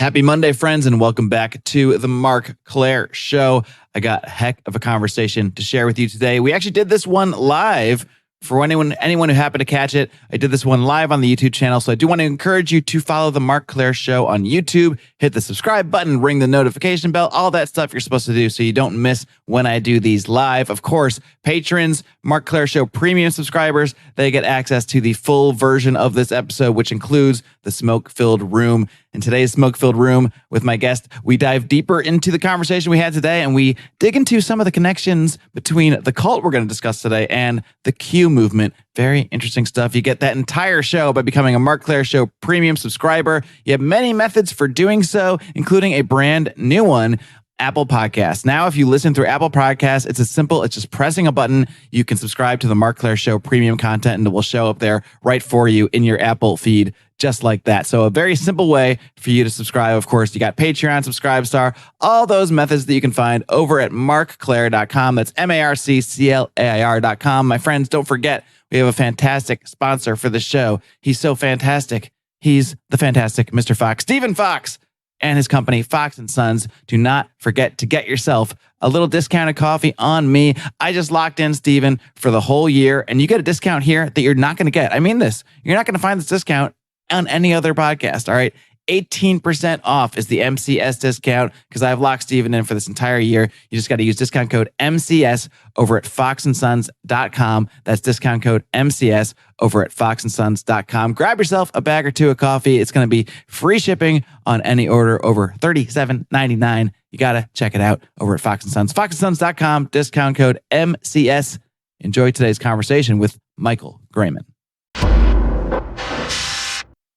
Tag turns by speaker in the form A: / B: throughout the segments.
A: Happy Monday, friends, and welcome back to the Marc Clair Show. I got a heck of a conversation to share with you today. We actually did this one live. For anyone who happened to catch it, I did this one live on the YouTube channel, so I do want to encourage you to follow the Marc Clair Show on YouTube, hit the subscribe button, ring the notification bell, all that stuff you're supposed to do so you don't miss when I do these live. Of course, patrons, Marc Clair Show premium subscribers, they get access to the full version of this episode, which includes the smoke-filled room. In today's smoke-filled room with my guest, we dive deeper into the conversation we had today, and we dig into some of the connections between the cult we're going to discuss today and the Q movement. Very interesting stuff. You get that entire show by becoming a Marc Clair Show premium subscriber. You have many methods for doing so, including a brand new one, Apple Podcasts. Now, if you listen through Apple Podcasts, it's as simple. It's just pressing a button. You can subscribe to the Marc Clair Show premium content, and it will show up there right for you in your Apple feed, just like that. So a very simple way for you to subscribe. Of course, you got Patreon, Subscribestar, all those methods that you can find over at marcclair.com. That's MarccLair.com. My friends, don't forget, we have a fantastic sponsor for the show. He's so fantastic. He's the fantastic Mr. Fox, Stephen Fox, and his company, Fox & Sons. Do not forget to get yourself a little discounted coffee on me. I just locked in, Stephen, for the whole year, and you get a discount here that you're not going to get. I mean this. You're not going to find this discount on any other podcast, all right? 18% off is the MCS discount because I've locked Stephen in for this entire year. You just got to use discount code MCS over at foxandsons.com. That's discount code MCS over at foxandsons.com. Grab yourself a bag or two of coffee. It's going to be free shipping on any order over $37.99. You got to check it out over at Fox & Sons. foxandsons.com, discount code MCS. Enjoy today's conversation with Michael Grayman.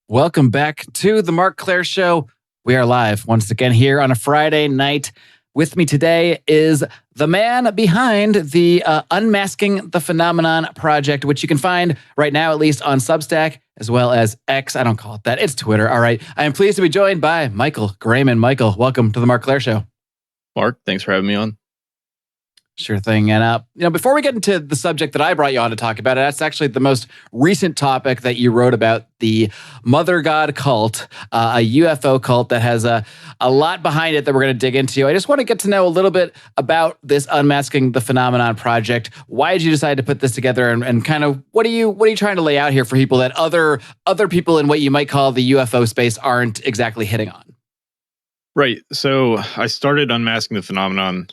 A: Welcome back to the Marc Clair Show. We are live once again here on a Friday night. With me today is the man behind the Unmasking the Phenomenon project, which you can find right now, at least on Substack, as well as X. I don't call it that. It's Twitter. All right. I am pleased to be joined by Michael Grayman. Michael, welcome to the Marc Clair Show.
B: Marc, thanks for having me on.
A: Sure thing. And before we get into the subject that I brought you on to talk about, that's actually the most recent topic that you wrote about, the Mother God cult, a UFO cult that has a lot behind it that we're going to dig into. I just want to get to know a little bit about this Unmasking the Phenomenon project. Why did you decide to put this together, and kind of what are you trying to lay out here for people that other people in what you might call the UFO space aren't exactly hitting on?
B: Right. So I started Unmasking the Phenomenon.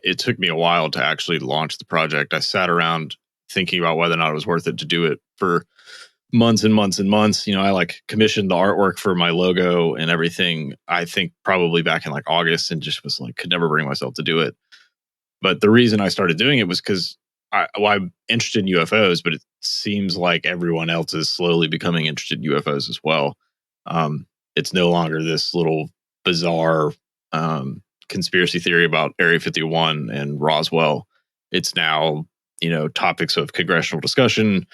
B: It took me a while to actually launch the project. I sat around thinking about whether or not it was worth it to do it for months and months and months. I commissioned the artwork for my logo and everything, I think probably back in August, and just was could never bring myself to do it. But the reason I started doing it was because I'm interested in UFOs, but it seems like everyone else is slowly becoming interested in UFOs as well. It's no longer this little bizarre conspiracy theory about Area 51 and Roswell. It's now, topics of congressional discussion.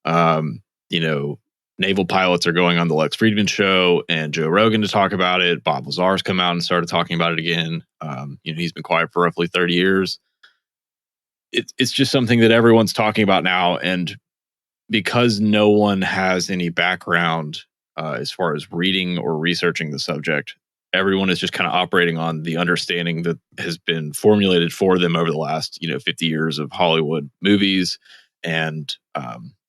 B: Naval pilots are going on the Lex Friedman show and Joe Rogan to talk about it. Bob Lazar's come out and started talking about it again. He's been quiet for roughly 30 years. It's just something that everyone's talking about now. And because no one has any background as far as reading or researching the subject, everyone is just kind of operating on the understanding that has been formulated for them over the last, 50 years of Hollywood movies and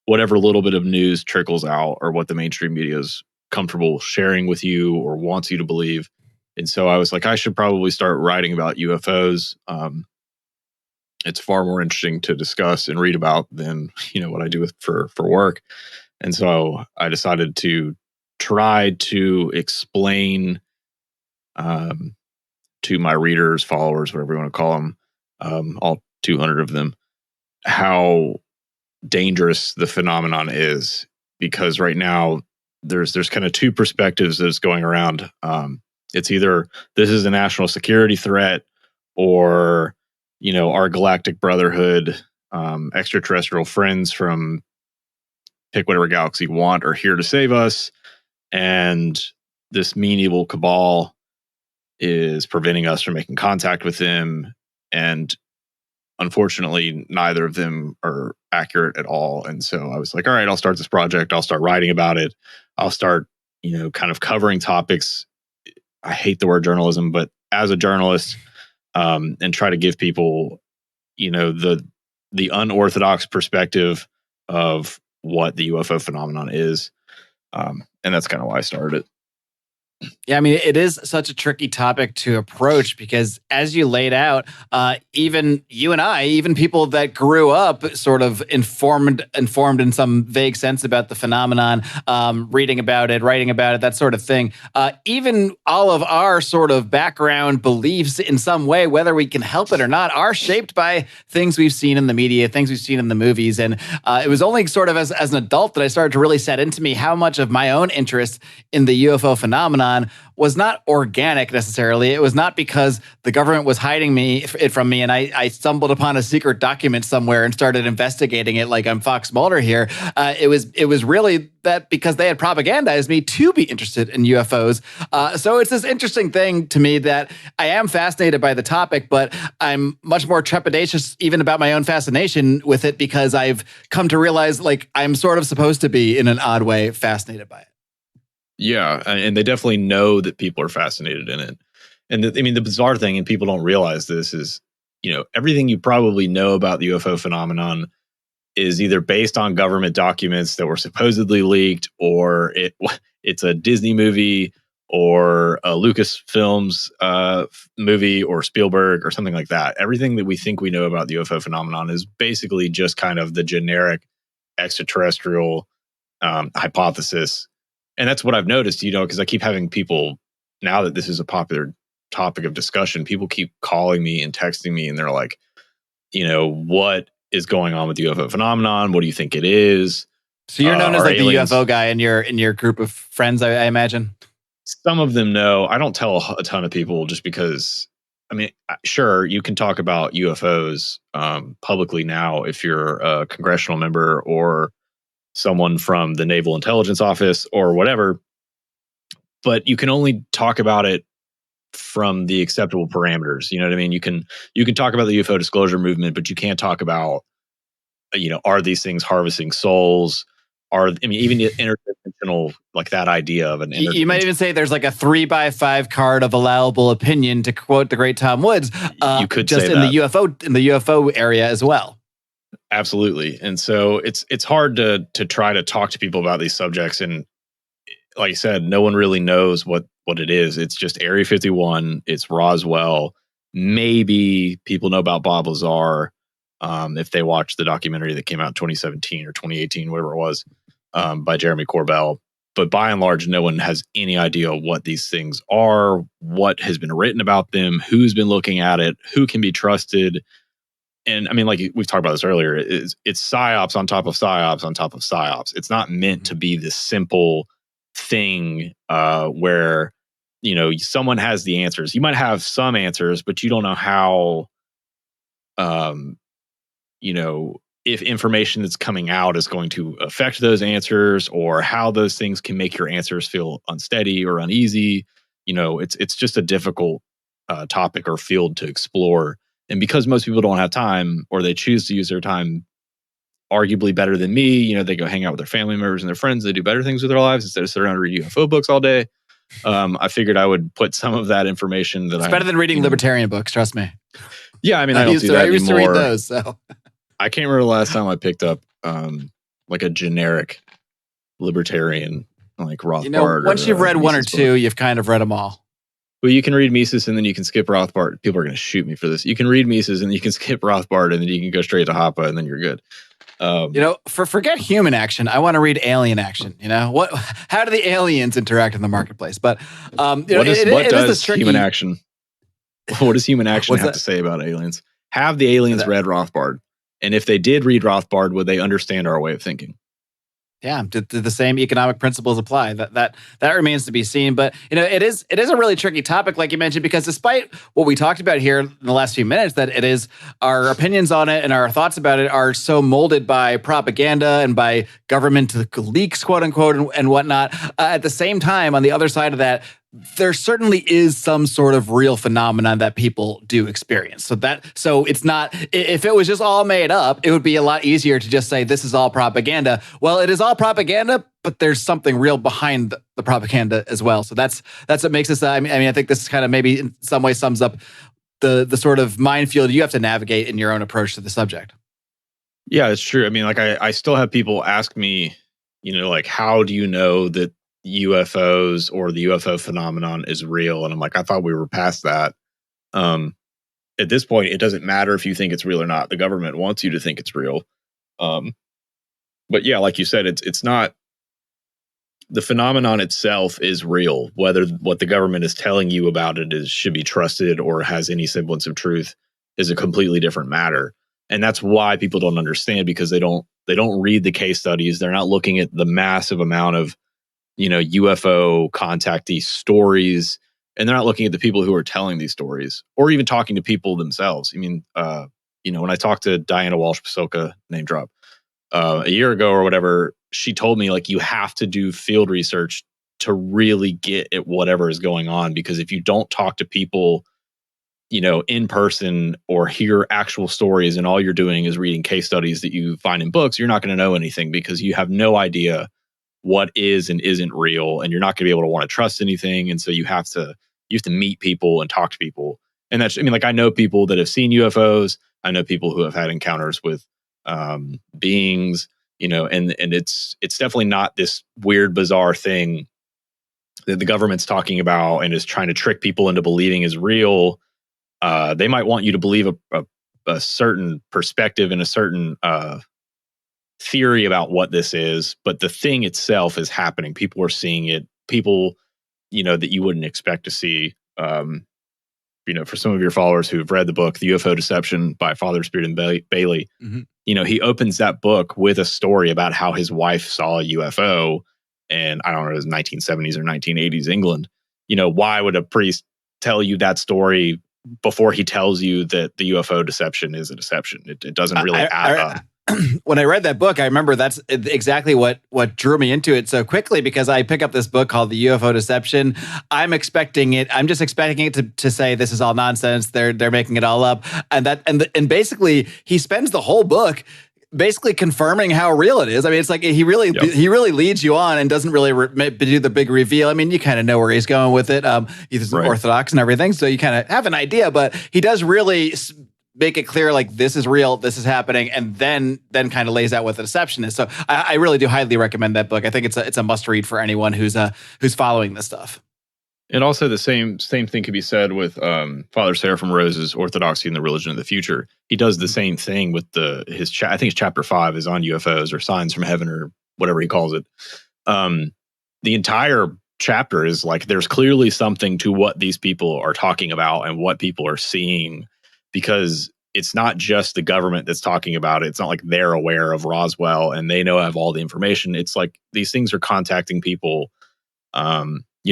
B: whatever little bit of news trickles out or what the mainstream media is comfortable sharing with you or wants you to believe. And so I was like, I should probably start writing about UFOs. It's far more interesting to discuss and read about than, what I do for work. And so I decided to try to explain to my readers, followers, whatever you want to call them, all 200 of them, how dangerous the phenomenon is. Because right now there's kind of two perspectives that's going around. It's either this is a national security threat, or our galactic brotherhood, extraterrestrial friends from pick whatever galaxy you want are here to save us, and this mean evil cabal is preventing us from making contact with them. And unfortunately, neither of them are accurate at all. And so I was like, all right, I'll start this project. I'll start writing about it. I'll start kind of covering topics. I hate the word journalism, but as a journalist, and try to give people, the unorthodox perspective of what the UFO phenomenon is. And that's kind of why I started it.
A: Yeah, I mean, it is such a tricky topic to approach because as you laid out, even you and I, even people that grew up sort of informed in some vague sense about the phenomenon, reading about it, writing about it, that sort of thing. Even all of our sort of background beliefs in some way, whether we can help it or not, are shaped by things we've seen in the media, things we've seen in the movies. And it was only sort of as an adult that I started to really set into me how much of my own interest in the UFO phenomenon was not organic necessarily. It was not because the government was hiding it from me and I stumbled upon a secret document somewhere and started investigating it like I'm Fox Mulder here. It was really that because they had propagandized me to be interested in UFOs. So it's this interesting thing to me that I am fascinated by the topic, but I'm much more trepidatious even about my own fascination with it because I've come to realize like I'm sort of supposed to be in an odd way fascinated by it.
B: Yeah, and they definitely know that people are fascinated in it. And the bizarre thing, and people don't realize this, is everything you probably know about the UFO phenomenon is either based on government documents that were supposedly leaked, or it's a Disney movie, or a Lucasfilms movie, or Spielberg, or something like that. Everything that we think we know about the UFO phenomenon is basically just kind of the generic extraterrestrial hypothesis. And that's what I've noticed, because I keep having people, now that this is a popular topic of discussion, people keep calling me and texting me, and they're like, what is going on with the UFO phenomenon? What do you think it is?
A: So you're known as like aliens the UFO guy in your group of friends, I imagine?
B: Some of them know. I don't tell a ton of people just because, sure, you can talk about UFOs publicly now if you're a congressional member or someone from the Naval Intelligence Office or whatever, but you can only talk about it from the acceptable parameters. You know what I mean? You can talk about the UFO disclosure movement, but you can't talk about, are these things harvesting souls? Even interdimensional, like that idea of an.
A: You might even say there's like a 3x5 card of allowable opinion, to quote the great Tom Woods.
B: You could
A: just
B: say
A: in
B: that.
A: the UFO area as well.
B: Absolutely. And so it's hard to try to talk to people about these subjects. And like I said, no one really knows what it is. It's just Area 51. It's Roswell. Maybe people know about Bob Lazar if they watched the documentary that came out in 2017 or 2018, whatever it was, by Jeremy Corbell. But by and large, no one has any idea what these things are, what has been written about them, who's been looking at it, who can be trusted. And like we've talked about this earlier, it's psyops on top of psyops on top of psyops. It's not meant to be this simple thing where someone has the answers. You might have some answers, but you don't know how. If information that's coming out is going to affect those answers, or how those things can make your answers feel unsteady or uneasy. It's just a difficult topic or field to explore. And because most people don't have time, or they choose to use their time arguably better than me, they go hang out with their family members and their friends. They do better things with their lives instead of sitting around and reading UFO books all day. I figured I would put some of that information that
A: it's better than reading libertarian books, trust me.
B: Yeah, I don't do that
A: I used
B: anymore.
A: to read those, so.
B: I can't remember the last time I picked up like a generic libertarian like Rothbard.
A: Once you've read one or two, you've kind of read them all.
B: Well, you can read Mises and then you can skip Rothbard. People are going to shoot me for this. You can read Mises and you can skip Rothbard and then you can go straight to Hoppe and then you're good.
A: Forget human action. I want to read alien action. How do the aliens interact in the marketplace? But
B: what does human action? What does human action have to say about aliens? Have the aliens read Rothbard? And if they did read Rothbard, would they understand our way of thinking?
A: Yeah, did the same economic principles apply? That remains to be seen. But it is a really tricky topic, like you mentioned, because despite what we talked about here in the last few minutes, that it is our opinions on it and our thoughts about it are so molded by propaganda and by government leaks, quote unquote, and whatnot. At the same time, on the other side of that, there certainly is some sort of real phenomenon that people do experience. So it's not, if it was just all made up, it would be a lot easier to just say this is all propaganda. Well, it is all propaganda, but there's something real behind the propaganda as well. So that's what makes this, I mean, I think this kind of maybe in some way sums up the sort of minefield you have to navigate in your own approach to the subject.
B: Yeah, it's true. I mean, like I still have people ask me, like, how do you know that UFOs or the UFO phenomenon is real? And I'm like, I thought we were past that. At this point, it doesn't matter if you think it's real or not. The government wants you to think it's real. But yeah, like you said, it's not, the phenomenon itself is real. Whether what the government is telling you about it should be trusted or has any semblance of truth is a completely different matter. And that's why people don't understand, because they don't read the case studies. They're not looking at the massive amount of, UFO contactee stories, and they're not looking at the people who are telling these stories or even talking to people themselves. I mean, when I talked to Diana Walsh-Pasilka, name drop, a year ago or whatever, she told me, like, you have to do field research to really get at whatever is going on, because if you don't talk to people, in person or hear actual stories, and all you're doing is reading case studies that you find in books, you're not going to know anything, because you have no idea what is and isn't real, and you're not going to be able to want to trust anything. And so you have to meet people and talk to people. And that's, I know people that have seen UFOs. I know people who have had encounters with beings, and it's definitely not this weird, bizarre thing that the government's talking about and is trying to trick people into believing is real. They might want you to believe a certain perspective and a certain theory about what this is, but the thing itself is happening. People are seeing it. People, that you wouldn't expect to see. For some of your followers who've read the book, The UFO Deception by Father Spirit and Bailey, he opens that book with a story about how his wife saw a UFO, and I don't know, it was 1970s or 1980s England. Why would a priest tell you that story before he tells you that the UFO deception is a deception? It doesn't really add up.
A: When I read that book, I remember that's exactly what drew me into it so quickly, because I pick up this book called The UFO Deception. I'm just expecting it to say this is all nonsense. They're making it all up. And basically he spends the whole book basically confirming how real it is. I mean, it's like he really leads you on and doesn't really do the big reveal. I mean, you kind of know where he's going with it. He's Orthodox and everything, so you kind of have an idea, but he does really make it clear, like, this is real, this is happening, and then kind of lays out what the deception is. So I really do highly recommend that book. I think it's a must read for anyone who's following this stuff.
B: And also the same thing could be said with Father Seraphim Rose's Orthodoxy and the Religion of the Future. He does the same thing with I think it's chapter 5 is on UFOs or signs from heaven or whatever he calls it. The entire chapter is like, there's clearly something to what these people are talking about and what people are seeing, because it's not just the government that's talking about it. It's not like they're aware of Roswell and they have all the information. It's like these things are contacting people,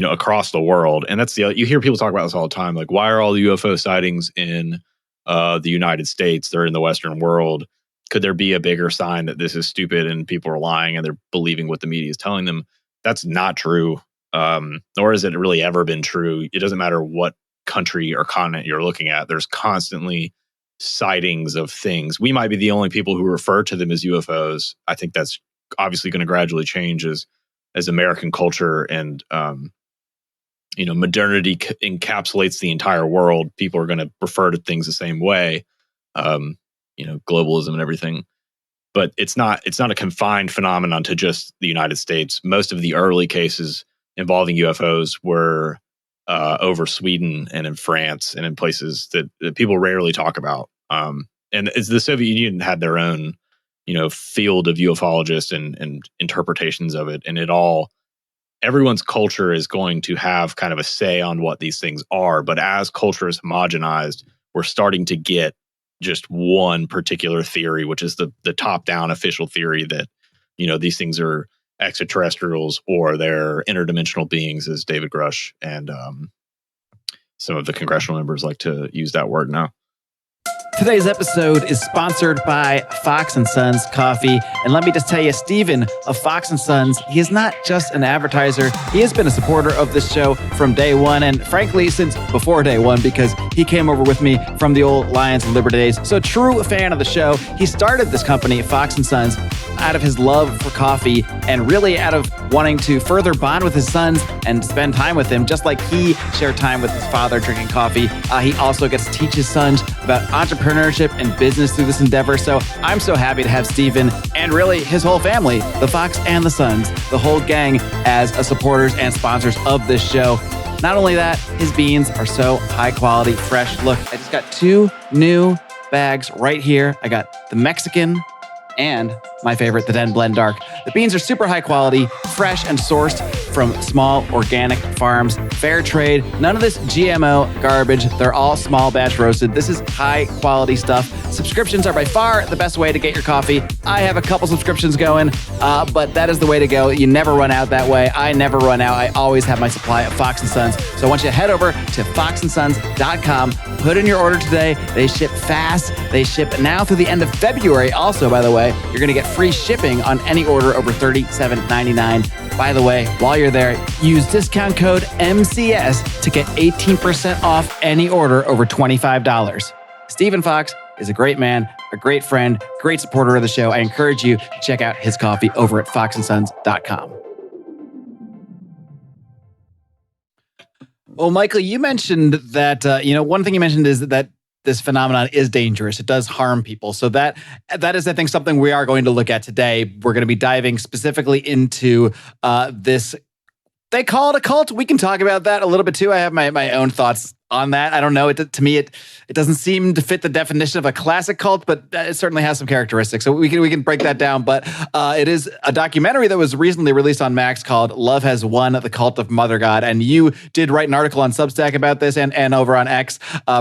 B: across the world. And that's you hear people talk about this all the time. Like, why are all the UFO sightings in the United States? They're in the Western world. Could there be a bigger sign that this is stupid and people are lying and they're believing what the media is telling them? That's not true. Nor has it really ever been true. It doesn't matter what country or continent you're looking at. There's constantly sightings of things. We might be the only people who refer to them as UFOs. I think that's obviously going to gradually change as American culture and modernity encapsulates the entire world. People are going to refer to things the same way. Globalism and everything. But it's not a confined phenomenon to just the United States. Most of the early cases involving UFOs were over Sweden and in France and in places that people rarely talk about. And as the Soviet Union had their own, field of ufologists and interpretations of it, and everyone's culture is going to have kind of a say on what these things are. But as culture is homogenized, we're starting to get just one particular theory, which is the top-down official theory that, these things are extraterrestrials or they're interdimensional beings, as David Grush and some of the congressional members like to use that word now.
A: Today's episode is sponsored by Fox & Sons Coffee. And let me just tell you, Steven of Fox & Sons, he is not just an advertiser. He has been a supporter of this show from day one, and frankly, since before day one, because he came over with me from the old Lions and Liberty days. So true fan of the show. He started this company, Fox & Sons, out of his love for coffee and really out of wanting to further bond with his sons and spend time with him, just like he shared time with his father drinking coffee. He also gets to teach his sons about entrepreneurship and business through this endeavor. So I'm so happy to have Steven and really his whole family, the Fox and the Sons, the whole gang, as supporters and sponsors of this show. Not only that, his beans are so high quality, fresh. Look, I just got 2 new bags right here. I got the Mexican and my favorite, the Den Blend Dark. The beans are super high quality, fresh and sourced from small organic farms, fair trade, none of this GMO garbage. They're all small batch roasted. This is high quality stuff. Subscriptions are by far the best way to get your coffee. I have a couple subscriptions going, but that is the way to go. You never run out that way. I never run out. I always have my supply of Fox & Sons. So I want you to head over to foxandsons.com, put in your order today. They ship fast. They ship now through the end of February. Also, by the way, you're going to get free shipping on any order over $37.99. By the way, while you're there, use discount code MCS to get 18% off any order over $25. Stephen Fox is a great man, a great friend, great supporter of the show. I encourage you to check out his coffee over at foxandsons.com. Well, Michael, you mentioned that, one thing you mentioned is that this phenomenon is dangerous. It does harm people. So that is, I think, something we are going to look at today. We're going to be diving specifically into this. They call it a cult. We can talk about that a little bit too. I have my own thoughts on that. I don't know. To me, it doesn't seem to fit the definition of a classic cult, but it certainly has some characteristics. So we can break that down. But it is a documentary that was recently released on Max called "Love Has Won: The Cult of Mother God." And you did write an article on Substack about this and over on X,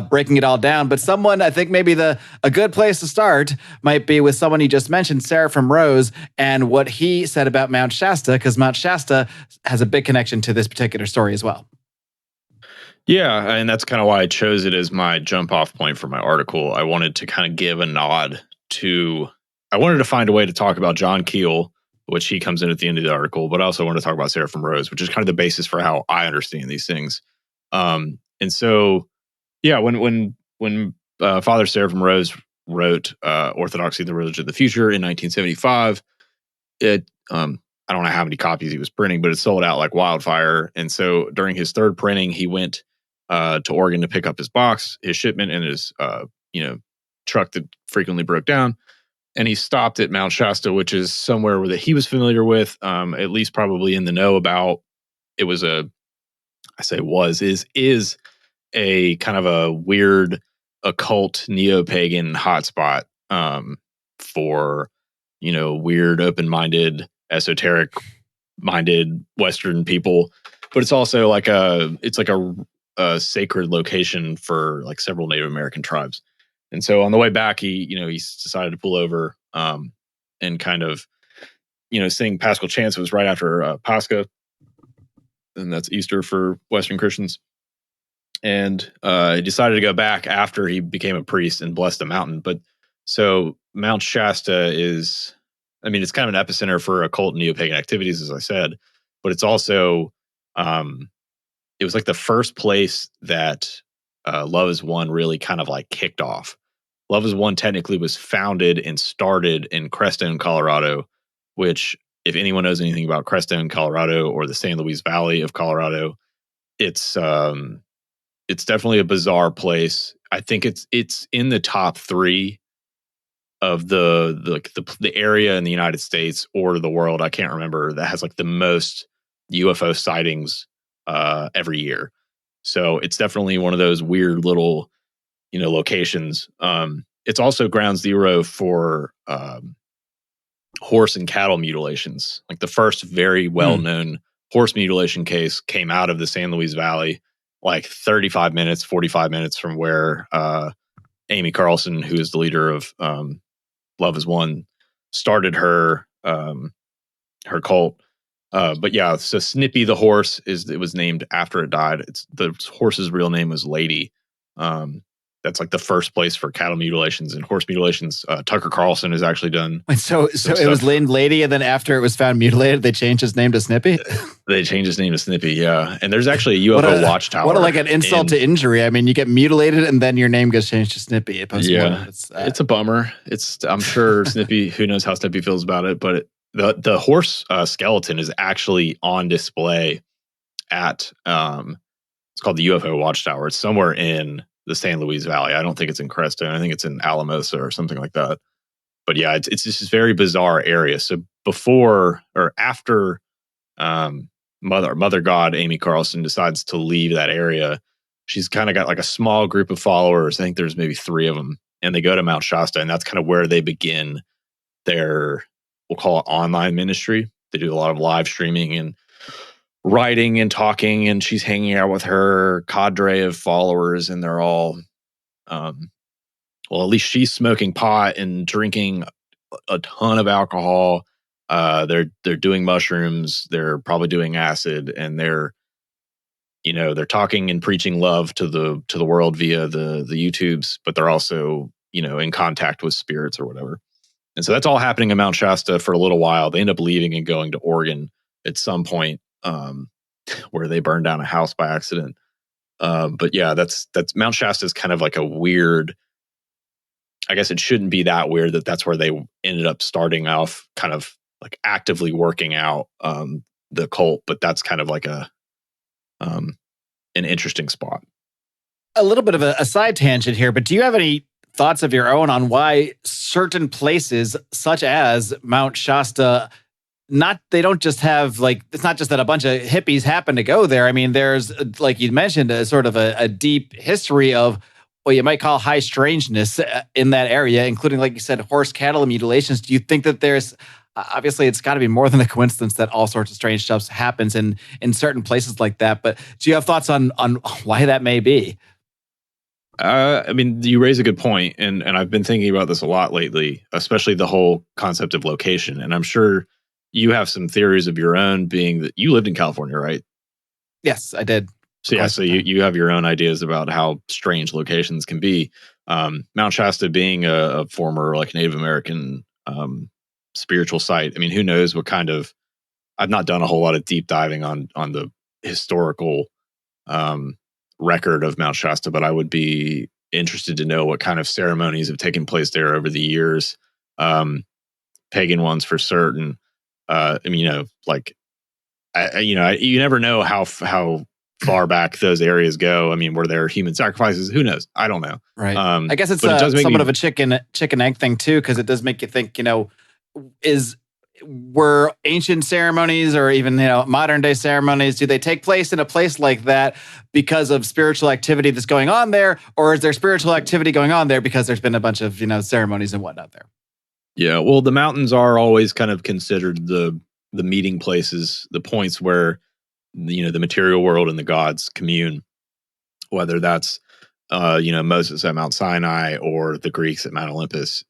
A: breaking it all down. But someone, I think maybe a good place to start might be with someone you just mentioned, Seraphim Rose, and what he said about Mount Shasta, because Mount Shasta has a big connection to this particular story as well.
B: Yeah, and that's kind of why I chose it as my jump off point for my article. I wanted to kind of give a nod to, I wanted to find a way to talk about John Keel, which he comes in at the end of the article, but I also wanted to talk about Seraphim Rose, which is kind of the basis for how I understand these things. And so, yeah, when Father Seraphim Rose wrote Orthodoxy, the Religion of the Future in 1975, I don't know how many copies he was printing, but it sold out like wildfire. And so during his third printing, he went to Oregon to pick up his shipment, and his truck that frequently broke down. And he stopped at Mount Shasta, which is somewhere that he was familiar with, at least probably in the know about. It was is a kind of a weird occult neo-pagan hotspot for weird, open-minded, esoteric-minded Western people, but it's also like a sacred location for like several Native American tribes. And so on the way back, he decided to pull over and kind of sing Paschal Chants. It was right after Pascha, and that's Easter for Western Christians. And he decided to go back after he became a priest and blessed the mountain. But so Mount Shasta is, it's kind of an epicenter for occult and neo-pagan activities, as I said, but it's also, it was like the first place that Love Is One really kind of like kicked off. Love Is One technically was founded and started in Crestone, Colorado, which, if anyone knows anything about Crestone, Colorado, or the San Luis Valley of Colorado, it's definitely a bizarre place. I think it's in the top 3 of the area in the United States or the world, I can't remember, that has like the most UFO sightings every year. So it's definitely one of those weird little locations. It's also ground zero for horse and cattle mutilations. Like the first very well-known horse mutilation case came out of the San Luis Valley, like 45 minutes, 45 minutes from where Amy Carlson, who is the leader of Love Is One, started her cult. But yeah, so Snippy the horse it was named after it died. The horse's real name was Lady. that's like the first place for cattle mutilations and horse mutilations. Tucker Carlson has actually done.
A: So it was named Lady, and then after it was found mutilated, they changed his name to Snippy?
B: They changed his name to Snippy, yeah. And there's actually a UFO watchtower.
A: What like an insult to injury. I mean, you get mutilated and then your name gets changed to Snippy.
B: Yeah, it's a bummer. I'm sure Snippy, who knows how Snippy feels about it, but the horse skeleton is actually on display at, it's called the UFO watchtower. It's somewhere in the San Luis Valley. I don't think it's in Crestone. I think it's in Alamosa or something like that. But yeah, it's just this very bizarre area. So before or after Mother God, Amy Carlson, decides to leave that area, she's kind of got like a small group of followers. I think there's maybe 3 of them. And they go to Mount Shasta, and that's kind of where they begin their, we'll call it online ministry. They do a lot of live streaming and writing and talking, and she's hanging out with her cadre of followers, and they're all, well, at least she's smoking pot and drinking a ton of alcohol. They're doing mushrooms. They're probably doing acid, and they're talking and preaching love to the world via the YouTubes, but they're also, in contact with spirits or whatever. And so that's all happening in Mount Shasta for a little while. They end up leaving and going to Oregon at some point, where they burned down a house by accident. But yeah, that's Mount Shasta is kind of like a weird, I guess it shouldn't be that weird that's where they ended up starting off kind of like actively working out the cult, but that's kind of like an interesting spot.
A: A little bit of a side tangent here, but do you have any thoughts of your own on why certain places such as Mount Shasta, they don't just have like, it's not just that a bunch of hippies happen to go there. I mean, there's, like you mentioned, a sort of a deep history of what you might call high strangeness in that area, including, like you said, horse cattle mutilations. Do you think that there's, obviously it's got to be more than a coincidence that all sorts of strange stuff happens in certain places like that, but do you have thoughts on why that may be?
B: I mean, you raise a good point, and I've been thinking about this a lot lately, especially the whole concept of location. And I'm sure you have some theories of your own, being that you lived in California, right?
A: Yes, I did.
B: So yeah, so you have your own ideas about how strange locations can be. Mount Shasta being a former like Native American spiritual site. I mean, who knows what kind of, I've not done a whole lot of deep diving on the historical record of Mount Shasta, but I would be interested to know what kind of ceremonies have taken place there over the years. Pagan ones for certain. I mean, you never know how far back those areas go. I mean, were there human sacrifices? Who knows? I don't know.
A: Right. I guess it's somewhat of a chicken egg thing too, because it does make you think, were ancient ceremonies or even, modern day ceremonies, do they take place in a place like that because of spiritual activity that's going on there? Or is there spiritual activity going on there because there's been a bunch of, ceremonies and whatnot there?
B: Yeah. Well, the mountains are always kind of considered the meeting places, the points where, the material world and the gods commune, whether that's, Moses at Mount Sinai or the Greeks at Mount Olympus.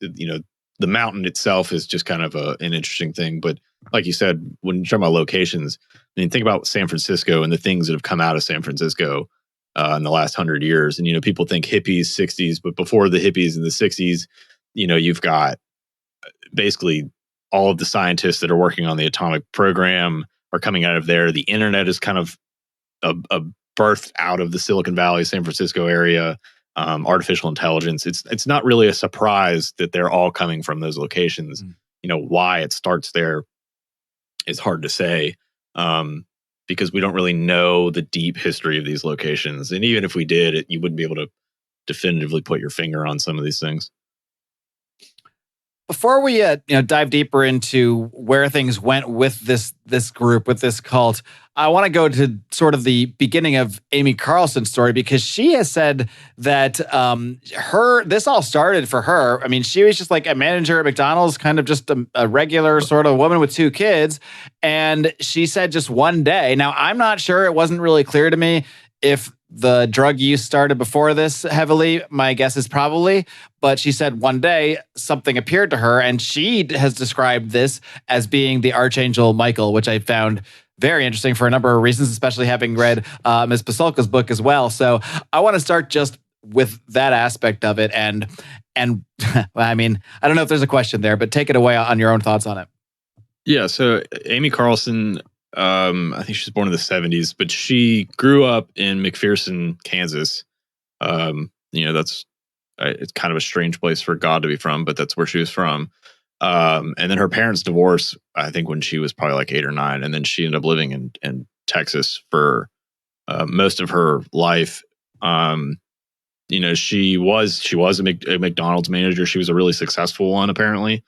B: The mountain itself is just kind of an interesting thing. But like you said, when you're talking about locations, I mean, think about San Francisco and the things that have come out of San Francisco in the last 100 years. And, people think hippies, 60s, but before the hippies in the 60s, you've got basically all of the scientists that are working on the atomic program are coming out of there. The internet is kind of a birth out of the Silicon Valley, San Francisco area. Artificial intelligence. It's not really a surprise that they're all coming from those locations. Why it starts there is hard to say, because we don't really know the deep history of these locations. And even if we did, you wouldn't be able to definitively put your finger on some of these things.
A: Before we dive deeper into where things went with this group, with this cult, I want to go to sort of the beginning of Amy Carlson's story, because she has said that this all started for her. I mean, she was just like a manager at McDonald's, kind of just a regular sort of woman with 2 kids. And she said just one day, now I'm not sure, it wasn't really clear to me if the drug use started before this heavily. My guess is probably. But she said one day something appeared to her, and she has described this as being the Archangel Michael, which I found very interesting for a number of reasons, especially having read Ms. Pasulka's book as well. So I want to start just with that aspect of it. And I mean, I don't know if there's a question there, but take it away on your own thoughts on it.
B: Yeah. So Amy Carlson, I think she was born in the 70s, but she grew up in McPherson, Kansas. That's it's kind of a strange place for God to be from, but that's where she was from. And then her parents divorced, I think, when she was probably like 8 or 9, and then she ended up living in Texas for most of her life. She was a McDonald's manager. She was a really successful one, apparently.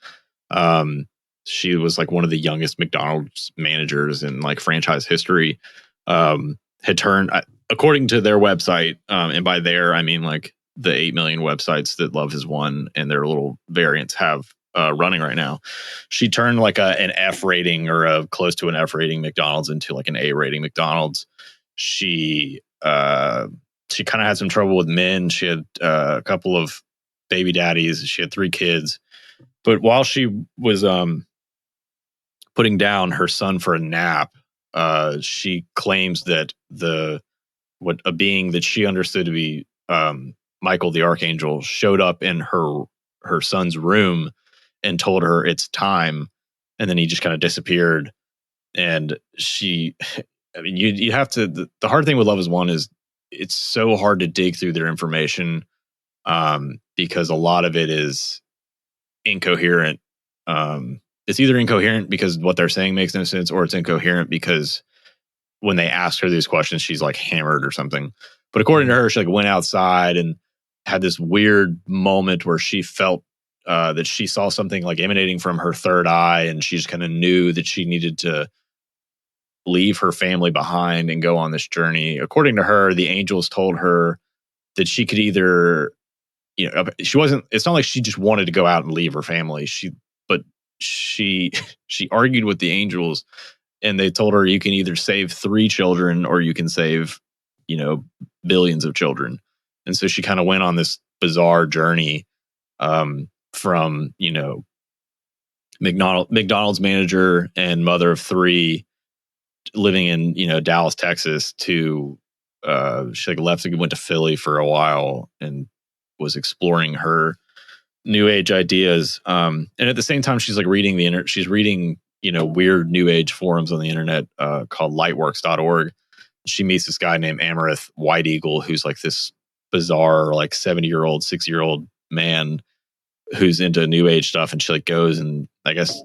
B: She was like one of the youngest McDonald's managers in like franchise history. Had turned, according to their website, and by there I mean like the 8 million websites that Love Has Won and their little variants have running right now. She turned like an F rating or a close to an F rating McDonald's into like an A rating McDonald's. She kind of had some trouble with men. She had a couple of baby daddies. She had 3 kids. But while she was putting down her son for a nap, she claims that a being that she understood to be Michael the Archangel showed up in her son's room and told her it's time, and then he just kind of disappeared. And you have to. The hard thing with Love Has Won is it's so hard to dig through their information because a lot of it is incoherent. It's either incoherent because what they're saying makes no sense, or it's incoherent because when they ask her these questions, she's like hammered or something. But according to her, she like went outside and had this weird moment where she felt that she saw something like emanating from her third eye, and she just kind of knew that she needed to leave her family behind and go on this journey. According to her, the angels told her that she could either, it's not like she just wanted to go out and leave her family. She argued with the angels, and they told her you can either save 3 children or you can save, billions of children. And so she kind of went on this bizarre journey from, McDonald's manager and mother of 3 living in, Dallas, Texas to she like left and went to Philly for a while and was exploring her new age ideas. And at the same time, she's like reading she's reading, weird new age forums on the internet called lightworks.org. She meets this guy named Amaranth White Eagle, who's like this bizarre, like 70-year-old, 60-year-old man who's into new age stuff. And she like goes and I guess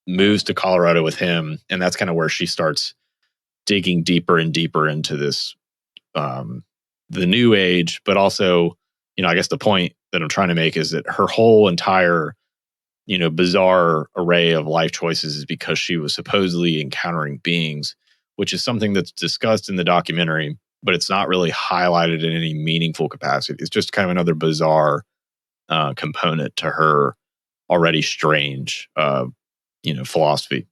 B: moves to Colorado with him. And that's kind of where she starts digging deeper and deeper into this, the new age, but also, I guess the point that I'm trying to make is that her whole entire, bizarre array of life choices is because she was supposedly encountering beings, which is something that's discussed in the documentary, but it's not really highlighted in any meaningful capacity. It's just kind of another bizarre component to her already strange, philosophy.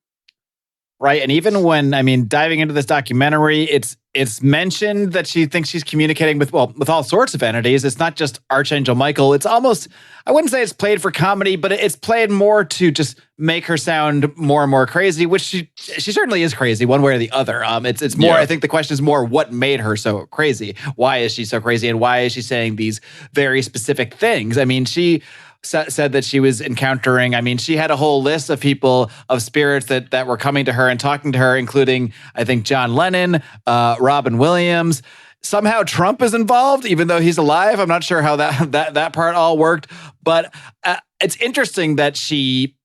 A: Right. And even when, diving into this documentary, it's mentioned that she thinks she's communicating with all sorts of entities. It's not just Archangel Michael. It's almost, I wouldn't say it's played for comedy, but it's played more to just make her sound more and more crazy, which she certainly is crazy one way or the other. It's more, I think the question is more what made her so crazy? Why is she so crazy? And why is she saying these very specific things? She said that she was encountering, she had a whole list of people, of spirits that were coming to her and talking to her, including, I think, John Lennon, Robin Williams. Somehow Trump is involved, even though he's alive. I'm not sure how that part all worked. But it's interesting that she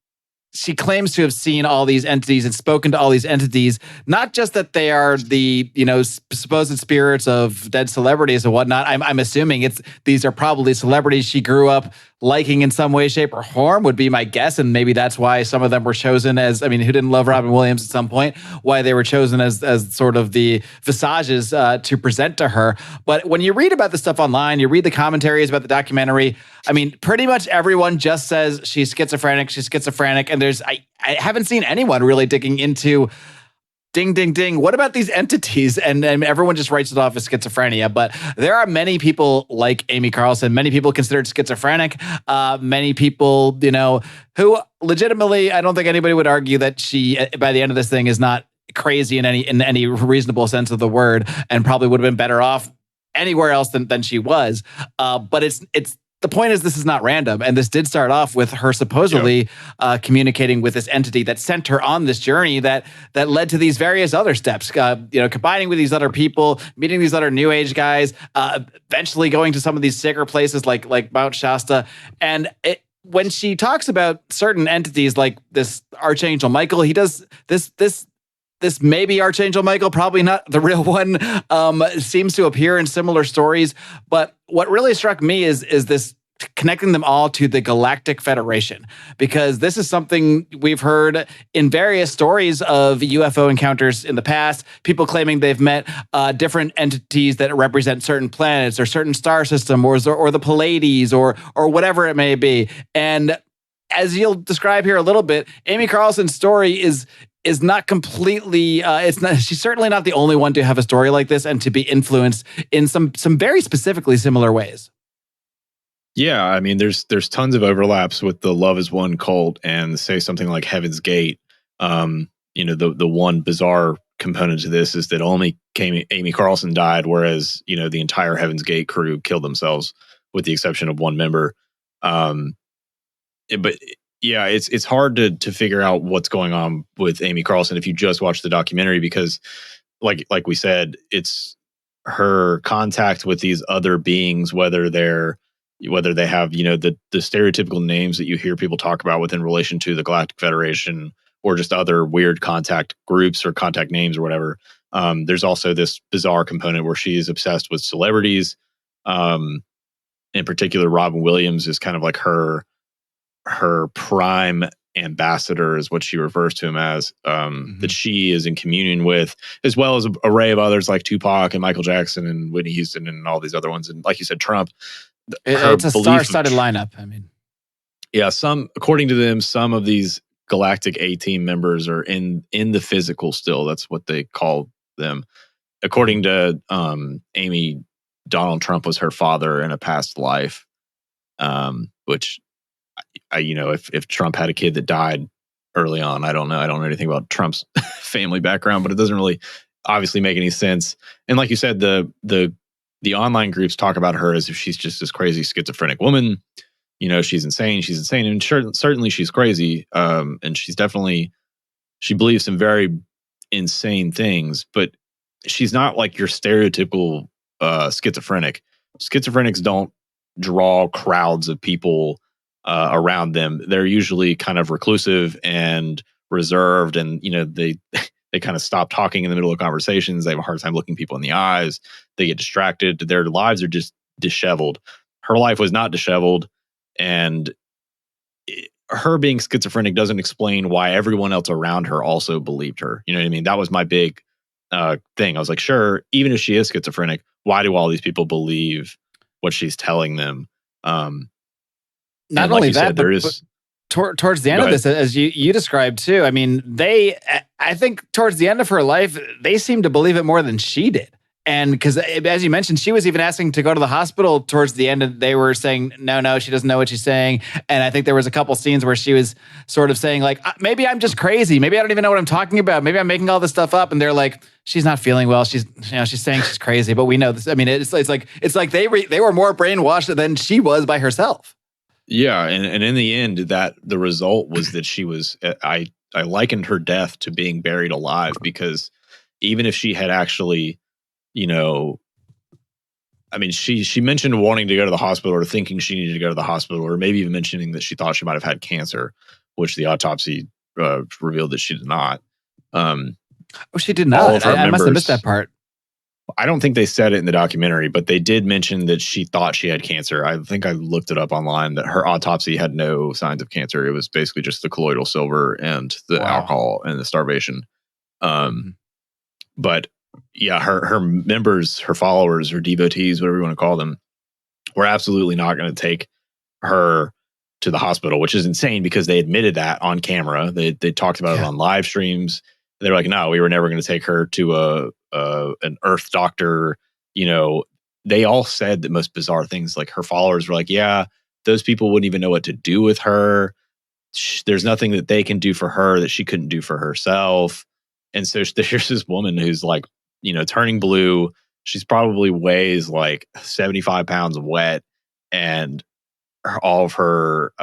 A: claims to have seen all these entities and spoken to all these entities, not just that they are the, supposed spirits of dead celebrities and whatnot. I'm assuming these are probably celebrities she grew up liking in some way, shape, or form would be my guess. And maybe that's why some of them were chosen as, who didn't love Robin Williams at some point, why they were chosen as sort of the visages to present to her. But when you read about the stuff online, you read the commentaries about the documentary, pretty much everyone just says she's schizophrenic. And I haven't seen anyone really digging into ding, ding, ding. What about these entities? And everyone just writes it off as schizophrenia. But there are many people like Amy Carlson, many people considered schizophrenic, many people, who legitimately, I don't think anybody would argue that she, by the end of this thing, is not crazy in any reasonable sense of the word, and probably would have been better off anywhere else than she was. But it's the point is, this is not random. And this did start off with her supposedly communicating with this entity that sent her on this journey that led to these various other steps, combining with these other people, meeting these other new age guys, eventually going to some of these sacred places like Mount Shasta. And when she talks about certain entities like this Archangel Michael, he does this maybe Archangel Michael, probably not the real one, seems to appear in similar stories. But what really struck me is this connecting them all to the Galactic Federation, because this is something we've heard in various stories of UFO encounters in the past, people claiming they've met different entities that represent certain planets or certain star system or the Pleiades or whatever it may be. And as you'll describe here a little bit, Amy Carlson's story is not completely, she's certainly not the only one to have a story like this and to be influenced in some very specifically similar ways.
B: Yeah, I mean, there's tons of overlaps with the Love Is One cult and say something like Heaven's Gate. The one bizarre component to this is that only Amy Carlson died, whereas the entire Heaven's Gate crew killed themselves, with the exception of one member. But yeah, it's hard to figure out what's going on with Amy Carlson if you just watch the documentary, because like we said, it's her contact with these other beings, whether they have the stereotypical names that you hear people talk about within relation to the Galactic Federation, or just other weird contact groups or contact names or whatever. There's also this bizarre component where she is obsessed with celebrities. In particular, Robin Williams is kind of like her prime ambassador, is what she refers to him as, that she is in communion with, as well as an array of others like Tupac and Michael Jackson and Whitney Houston and all these other ones. And like you said, Trump.
A: It's a star-studded lineup. I mean,
B: yeah, according to them, some of these Galactic A-Team members are in the physical still. That's what they call them. According to Amy, Donald Trump was her father in a past life, which, if Trump had a kid that died early on, I don't know. I don't know anything about Trump's family background, but it doesn't really obviously make any sense. And like you said, the online groups talk about her as if she's just this crazy schizophrenic woman. She's insane. And certainly she's crazy. And she believes some very insane things, but she's not like your stereotypical schizophrenic. Schizophrenics don't draw crowds of people around them. They're usually kind of reclusive and reserved, and they kind of stop talking in the middle of conversations. They have a hard time looking people in the eyes. They get distracted. Their lives are just disheveled. Her life was not disheveled, and her being schizophrenic doesn't explain why everyone else around her also believed her. You know what I mean? That was my big thing. I was like, sure, even if she is schizophrenic, why do all these people believe what she's telling them?
A: Not only that, but towards the end of this, as you described too, I mean, I think towards the end of her life, they seemed to believe it more than she did. And because, as you mentioned, she was even asking to go to the hospital towards the end, and they were saying, no, she doesn't know what she's saying. And I think there was a couple scenes where she was sort of saying, like, maybe I'm just crazy. Maybe I don't even know what I'm talking about. Maybe I'm making all this stuff up. And they're like, she's not feeling well. She's saying she's crazy, but we know this. I mean, it's like they were more brainwashed than she was by herself.
B: Yeah, and in the end, that the result was that she was. I likened her death to being buried alive, because even if she had actually, I mean, she mentioned wanting to go to the hospital, or thinking she needed to go to the hospital, or maybe even mentioning that she thought she might have had cancer, which the autopsy revealed that she did not.
A: She did not. I must have missed that part.
B: I don't think they said it in the documentary, but they did mention that she thought she had cancer. I think I looked it up online, that her autopsy had no signs of cancer. It was basically just the colloidal silver and the alcohol and the starvation. But yeah, her members, her followers, her devotees, whatever you want to call them, were absolutely not going to take her to the hospital, which is insane, because they admitted that on camera. They talked about it on live streams. They were like, no, we were never going to take her to an earth doctor. They all said the most bizarre things. Like, her followers were like, yeah, those people wouldn't even know what to do with her. There's nothing that they can do for her that she couldn't do for herself. And so there's this woman who's like, turning blue, She's probably weighs like 75 pounds of wet, and all of her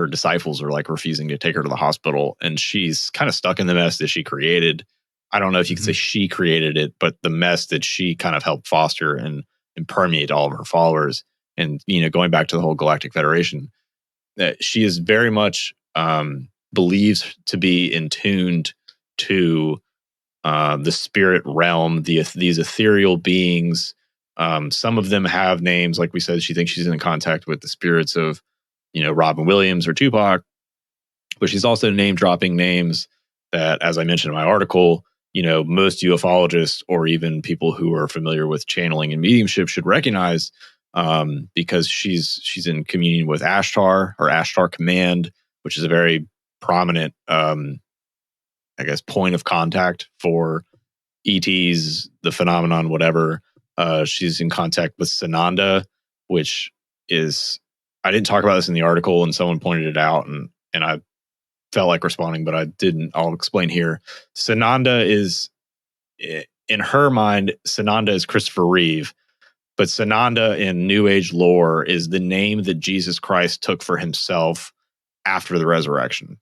B: disciples are like refusing to take her to the hospital, and she's kind of stuck in the mess that she created. I don't know if you could say she created it, but the mess that she kind of helped foster and permeate all of her followers. And, going back to the whole Galactic Federation, that she is very much believes to be in tuned to the spirit realm, these ethereal beings. Some of them have names, like we said. She thinks she's in contact with the spirits of, Robin Williams or Tupac, but she's also name dropping names that, as I mentioned in my article, most ufologists or even people who are familiar with channeling and mediumship should recognize, because she's in communion with Ashtar, or Ashtar Command, which is a very prominent, point of contact for ETs, the phenomenon, whatever. She's in contact with Sananda, which is, I didn't talk about this in the article, and someone pointed it out, and I felt like responding, but I didn't. I'll explain here. Sananda is, in her mind, Sananda is Christopher Reeve, but Sananda in New Age lore is the name that Jesus Christ took for himself after the resurrection.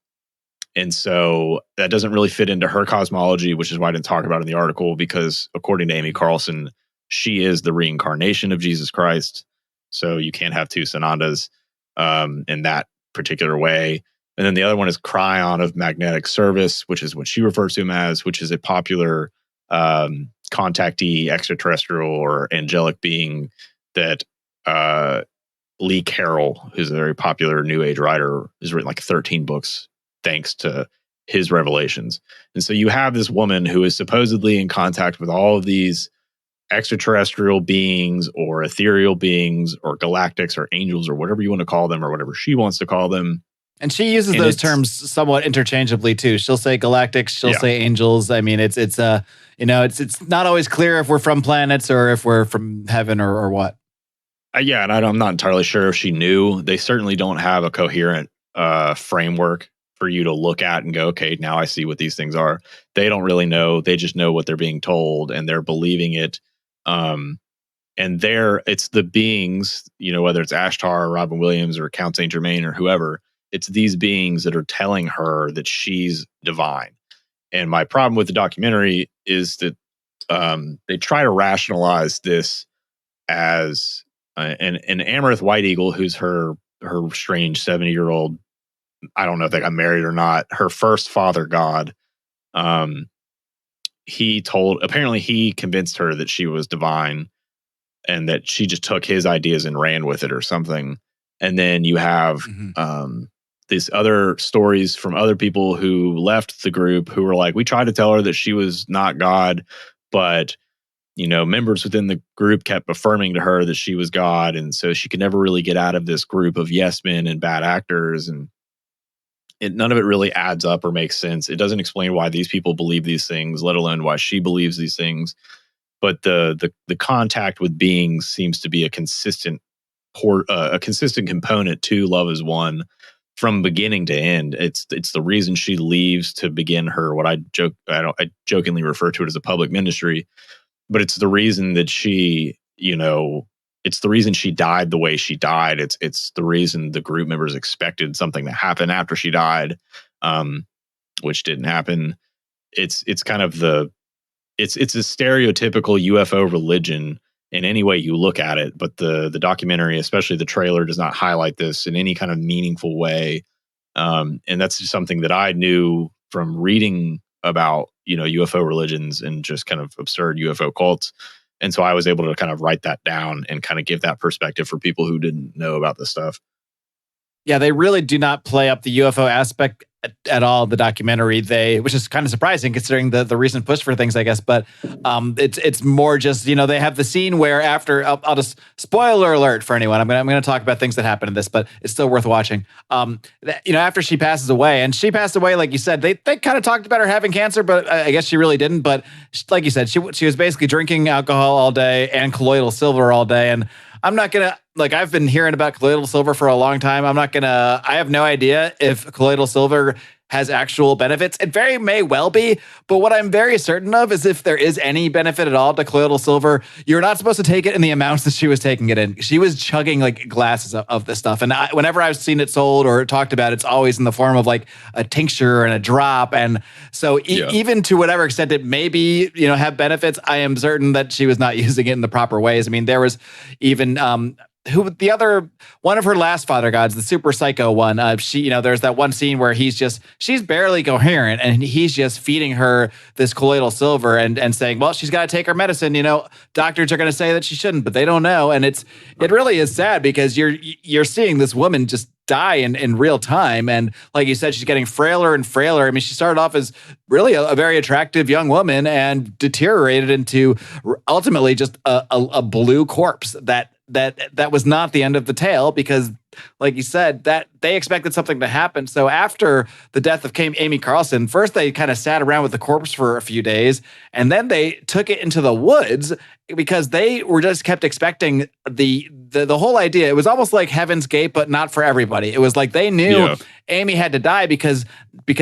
B: And so that doesn't really fit into her cosmology, which is why I didn't talk about it in the article, because according to Amy Carlson, she is the reincarnation of Jesus Christ. So you can't have two Sanandas in that particular way. And then the other one is Cryon of Magnetic Service, which is what she refers to him as, which is a popular contactee, extraterrestrial or angelic being that Lee Carroll, who's a very popular New Age writer, has written like 13 books thanks to his revelations. And so you have this woman who is supposedly in contact with all of these extraterrestrial beings or ethereal beings or galactics or angels or whatever you want to call them, or whatever she wants to call them.
A: And she uses those terms somewhat interchangeably too. She'll say galactics, she'll say angels. I mean, it's not always clear if we're from planets or if we're from heaven or what.
B: And I'm not entirely sure if she knew. They certainly don't have a coherent framework for you to look at and go, okay, now I see what these things are. They don't really know. They just know what they're being told, and they're believing it. And it's the beings, whether it's Ashtar or Robin Williams or Count Saint Germain or whoever, it's these beings that are telling her that she's divine. And my problem with the documentary is that they try to rationalize this as an Amaranth White Eagle, who's her strange 70-year-old, I don't know if they got married or not, her first father god. Apparently he convinced her that she was divine and that she just took his ideas and ran with it or something. And then you have these other stories from other people who left the group who were like, we tried to tell her that she was not God, but members within the group kept affirming to her that she was God. And so she could never really get out of this group of yes men and bad actors. And none of it really adds up or makes sense. It doesn't explain why these people believe these things, let alone why she believes these things. But the contact with beings seems to be a consistent component to Love Is One from beginning to end. It's the reason she leaves to begin her, what I jokingly refer to it as a public ministry, but it's the reason that she, it's the reason she died the way she died. It's the reason the group members expected something to happen after she died, which didn't happen. It's kind of it's a stereotypical UFO religion in any way you look at it, but the documentary, especially the trailer, does not highlight this in any kind of meaningful way. And that's just something that I knew from reading about, UFO religions and just kind of absurd UFO cults. And so I was able to kind of write that down and kind of give that perspective for people who didn't know about this stuff.
A: Yeah, they really do not play up the UFO aspect at all, the documentary, which is kind of surprising considering the recent push for things, I guess. But it's more just, they have the scene where after, I'll just, spoiler alert for anyone, I'm gonna talk about things that happen in this, but it's still worth watching. After she passes away, and she passed away, like you said, they kind of talked about her having cancer, but I guess she really didn't. But like you said, she was basically drinking alcohol all day and colloidal silver all day. And I'm not going to, I've been hearing about colloidal silver for a long time. I have no idea if colloidal silver has actual benefits. It very may well be, but what I'm very certain of is if there is any benefit at all to colloidal silver, you're not supposed to take it in the amounts that she was taking it in. She was chugging like glasses of this stuff. And whenever I've seen it sold or talked about, it's always in the form of like a tincture and a drop. And so even to whatever extent it may be, have benefits, I am certain that she was not using it in the proper ways. I mean, there was even, one of her last father gods, the super psycho one, there's that one scene where she's barely coherent and he's just feeding her this colloidal silver and saying, well, she's got to take her medicine. Doctors are going to say that she shouldn't, but they don't know. And it really is sad because you're seeing this woman just die in real time. And like you said, she's getting frailer and frailer. I mean, she started off as really a very attractive young woman and deteriorated into ultimately just a blue corpse that was not the end of the tale because, like you said, that they expected something to happen. So after the death of Amy Carlson, first they kind of sat around with the corpse for a few days, and then they took it into the woods because they were just kept expecting the whole idea. It was almost like Heaven's Gate, but not for everybody. It was like they knew Amy had to die because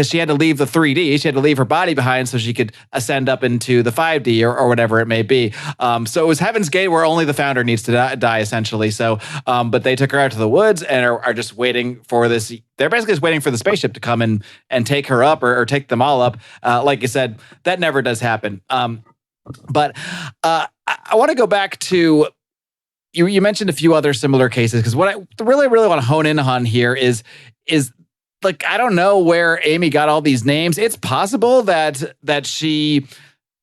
A: she had to leave the 3D. She had to leave her body behind so she could ascend up into the 5D or whatever it may be. So it was Heaven's Gate where only the founder needs to die essentially. So, but they took her out to the woods and are just waiting for this. They're basically just waiting for the spaceship to come and take her up or take them all up. Like you said, that never does happen. But I want to go back to, you mentioned a few other similar cases, because what I really, really want to hone in on here is like, I don't know where Amy got all these names. It's possible that she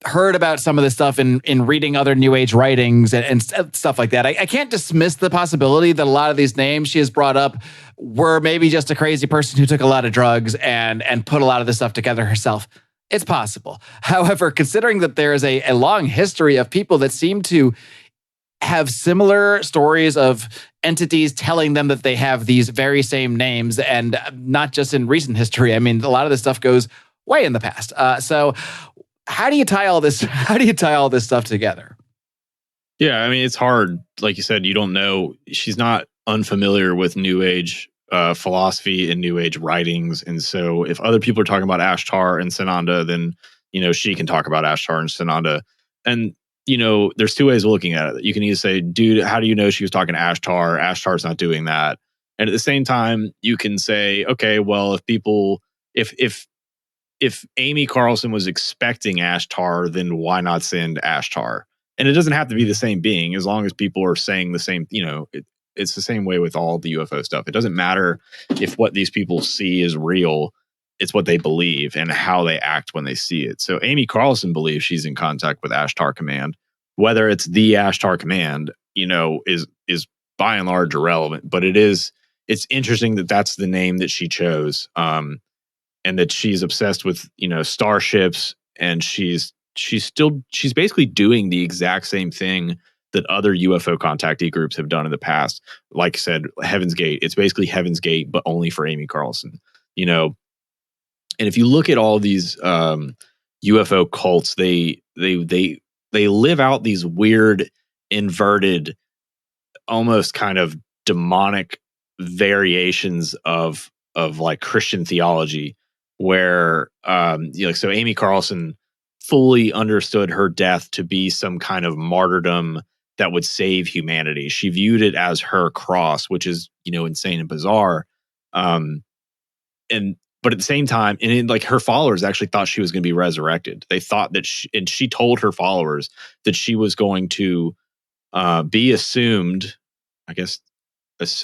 A: heard about some of this stuff in reading other New Age writings and stuff like that. I can't dismiss the possibility that a lot of these names she has brought up were maybe just a crazy person who took a lot of drugs and put a lot of this stuff together herself. It's possible. However, considering that there is a long history of people that seem to have similar stories of entities telling them that they have these very same names, and not just in recent history. I mean, a lot of this stuff goes way in the past. So how do you tie all this? How do you tie all this stuff together?
B: Yeah, I mean, it's hard. Like you said, you don't know. She's not unfamiliar with New Age philosophy and New Age writings, and so if other people are talking about Ashtar and Sananda, then she can talk about Ashtar and Sananda. And there's two ways of looking at it. You can either say, dude, how do you know she was talking to Ashtar? Ashtar's not doing that. And at the same time, you can say, okay, well, if Amy Carlson was expecting Ashtar, then why not send Ashtar? And it doesn't have to be the same being, as long as people are saying the same, it's the same way with all the UFO stuff. It doesn't matter if what these people see is real. It's what they believe and how they act when they see it. So Amy Carlson believes she's in contact with Ashtar Command. Whether it's the Ashtar Command, is by and large irrelevant. But it's interesting that that's the name that she chose, and that she's obsessed with starships, and she's basically doing the exact same thing that other UFO contactee groups have done in the past. Like I said, Heaven's Gate. It's basically Heaven's Gate, but only for Amy Carlson. And if you look at all these UFO cults, they live out these weird, inverted, almost kind of demonic variations of like Christian theology, where so Amy Carlson fully understood her death to be some kind of martyrdom that would save humanity. She viewed it as her cross, which is insane and bizarre. But at the same time, her followers actually thought she was going to be resurrected. They thought that she told her followers that she was going to be assumed. I guess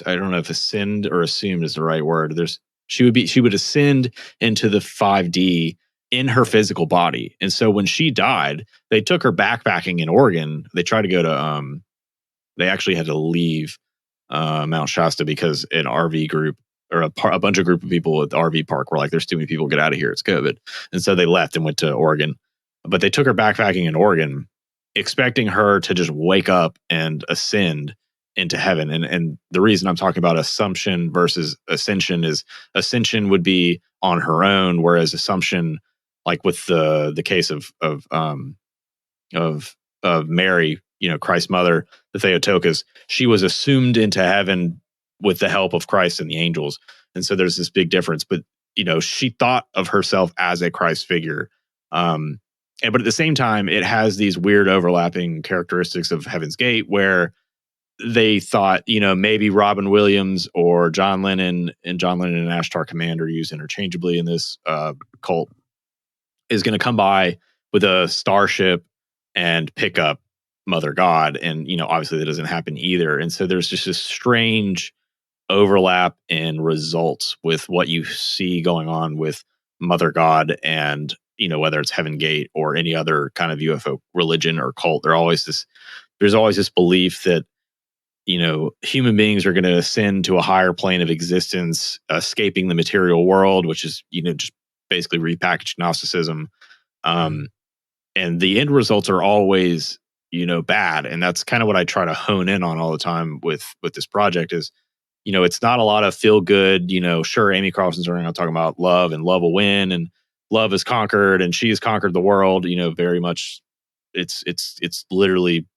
B: I don't know if ascend or assumed is the right word. She would ascend into the 5D in her physical body. And so when she died, they took her backpacking in Oregon. They tried to go to they actually had to leave Mount Shasta because an RV group, or a bunch of group of people at the RV park were like, there's too many people, get out of here, it's COVID. And so they left and went to Oregon. But they took her backpacking in Oregon, expecting her to just wake up and ascend into heaven. And the reason I'm talking about assumption versus ascension is ascension would be on her own, whereas assumption, like with the case of Mary, Christ's mother, the Theotokos, she was assumed into heaven with the help of Christ and the angels. And so there's this big difference. But she thought of herself as a Christ figure. But at the same time, it has these weird overlapping characteristics of Heaven's Gate, where they thought, maybe Robin Williams or John Lennon and Ashtar Command are used interchangeably in this cult, is going to come by with a starship and pick up Mother God. And, obviously that doesn't happen either. And so there's just this strange overlap in results with what you see going on with Mother God and, whether it's Heaven Gate or any other kind of UFO religion or cult. There's always this belief that, human beings are going to ascend to a higher plane of existence, escaping the material world, which is, just basically repackaged Gnosticism. And the end results are always, bad. And that's kind of what I try to hone in on all the time with this project is, it's not a lot of feel good, sure, Amy Carlson's running out talking about love and love will win and love is conquered and she has conquered the world, very much it's literally,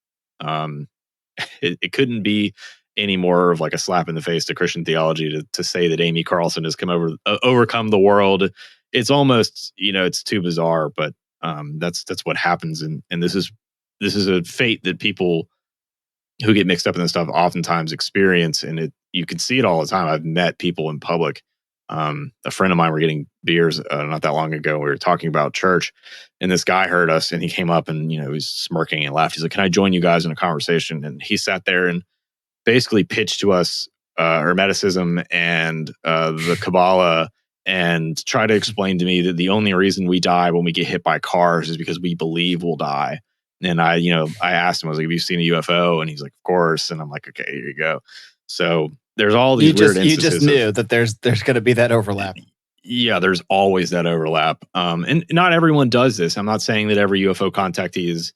B: it couldn't be any more of like a slap in the face to Christian theology to say that Amy Carlson has overcome the world. It's almost, it's too bizarre, but that's what happens. And this is a fate that people who get mixed up in this stuff oftentimes experience. And you can see it all the time. I've met people in public. A friend of mine were getting beers not that long ago. We were talking about church and this guy heard us and he came up and, he was smirking and laughed. He's like, "Can I join you guys in a conversation?" And he sat there and basically pitched to us Hermeticism and the Kabbalah and tried to explain to me that the only reason we die when we get hit by cars is because we believe we'll die. And I asked him, I was like, "Have you seen a UFO?" And he's like, "Of course." And I'm like, "Okay, here you go." So there's all these weird instances.
A: You just knew that there's going to be that overlap.
B: Yeah, there's always that overlap. And not everyone does this. I'm not saying that every UFO contactee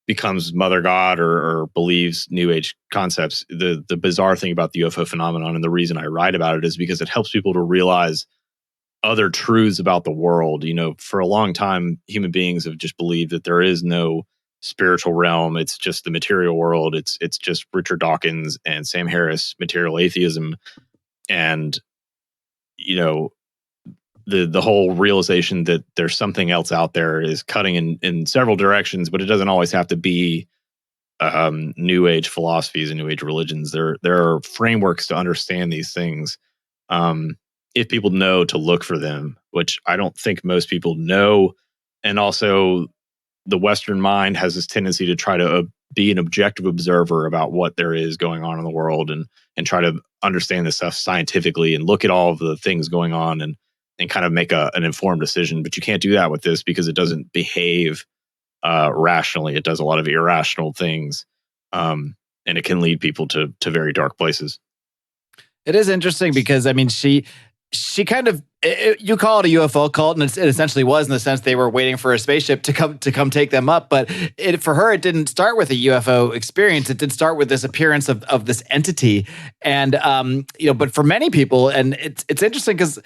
B: becomes Mother God or believes New Age concepts. The bizarre thing about the UFO phenomenon and the reason I write about it is because it helps people to realize other truths about the world. For a long time, human beings have just believed that there is no spiritual realm. It's just the material world. It's just Richard Dawkins and Sam Harris material atheism. And, the whole realization that there's something else out there is cutting in several directions, but it doesn't always have to be New Age philosophies and New Age religions. There are frameworks to understand these things. If people know to look for them, which I don't think most people know. And also the Western mind has this tendency to try to be an objective observer about what there is going on in the world and try to understand this stuff scientifically and look at all of the things going on and kind of make an informed decision. But you can't do that with this because it doesn't behave rationally. It does a lot of irrational things. And it can lead people to very dark places.
A: It is interesting because, she kind of, you call it a UFO cult, and it essentially was, in the sense they were waiting for a spaceship to come take them up. But for her, it didn't start with a UFO experience. It did start with this appearance of this entity. And but for many people, and it's interesting because,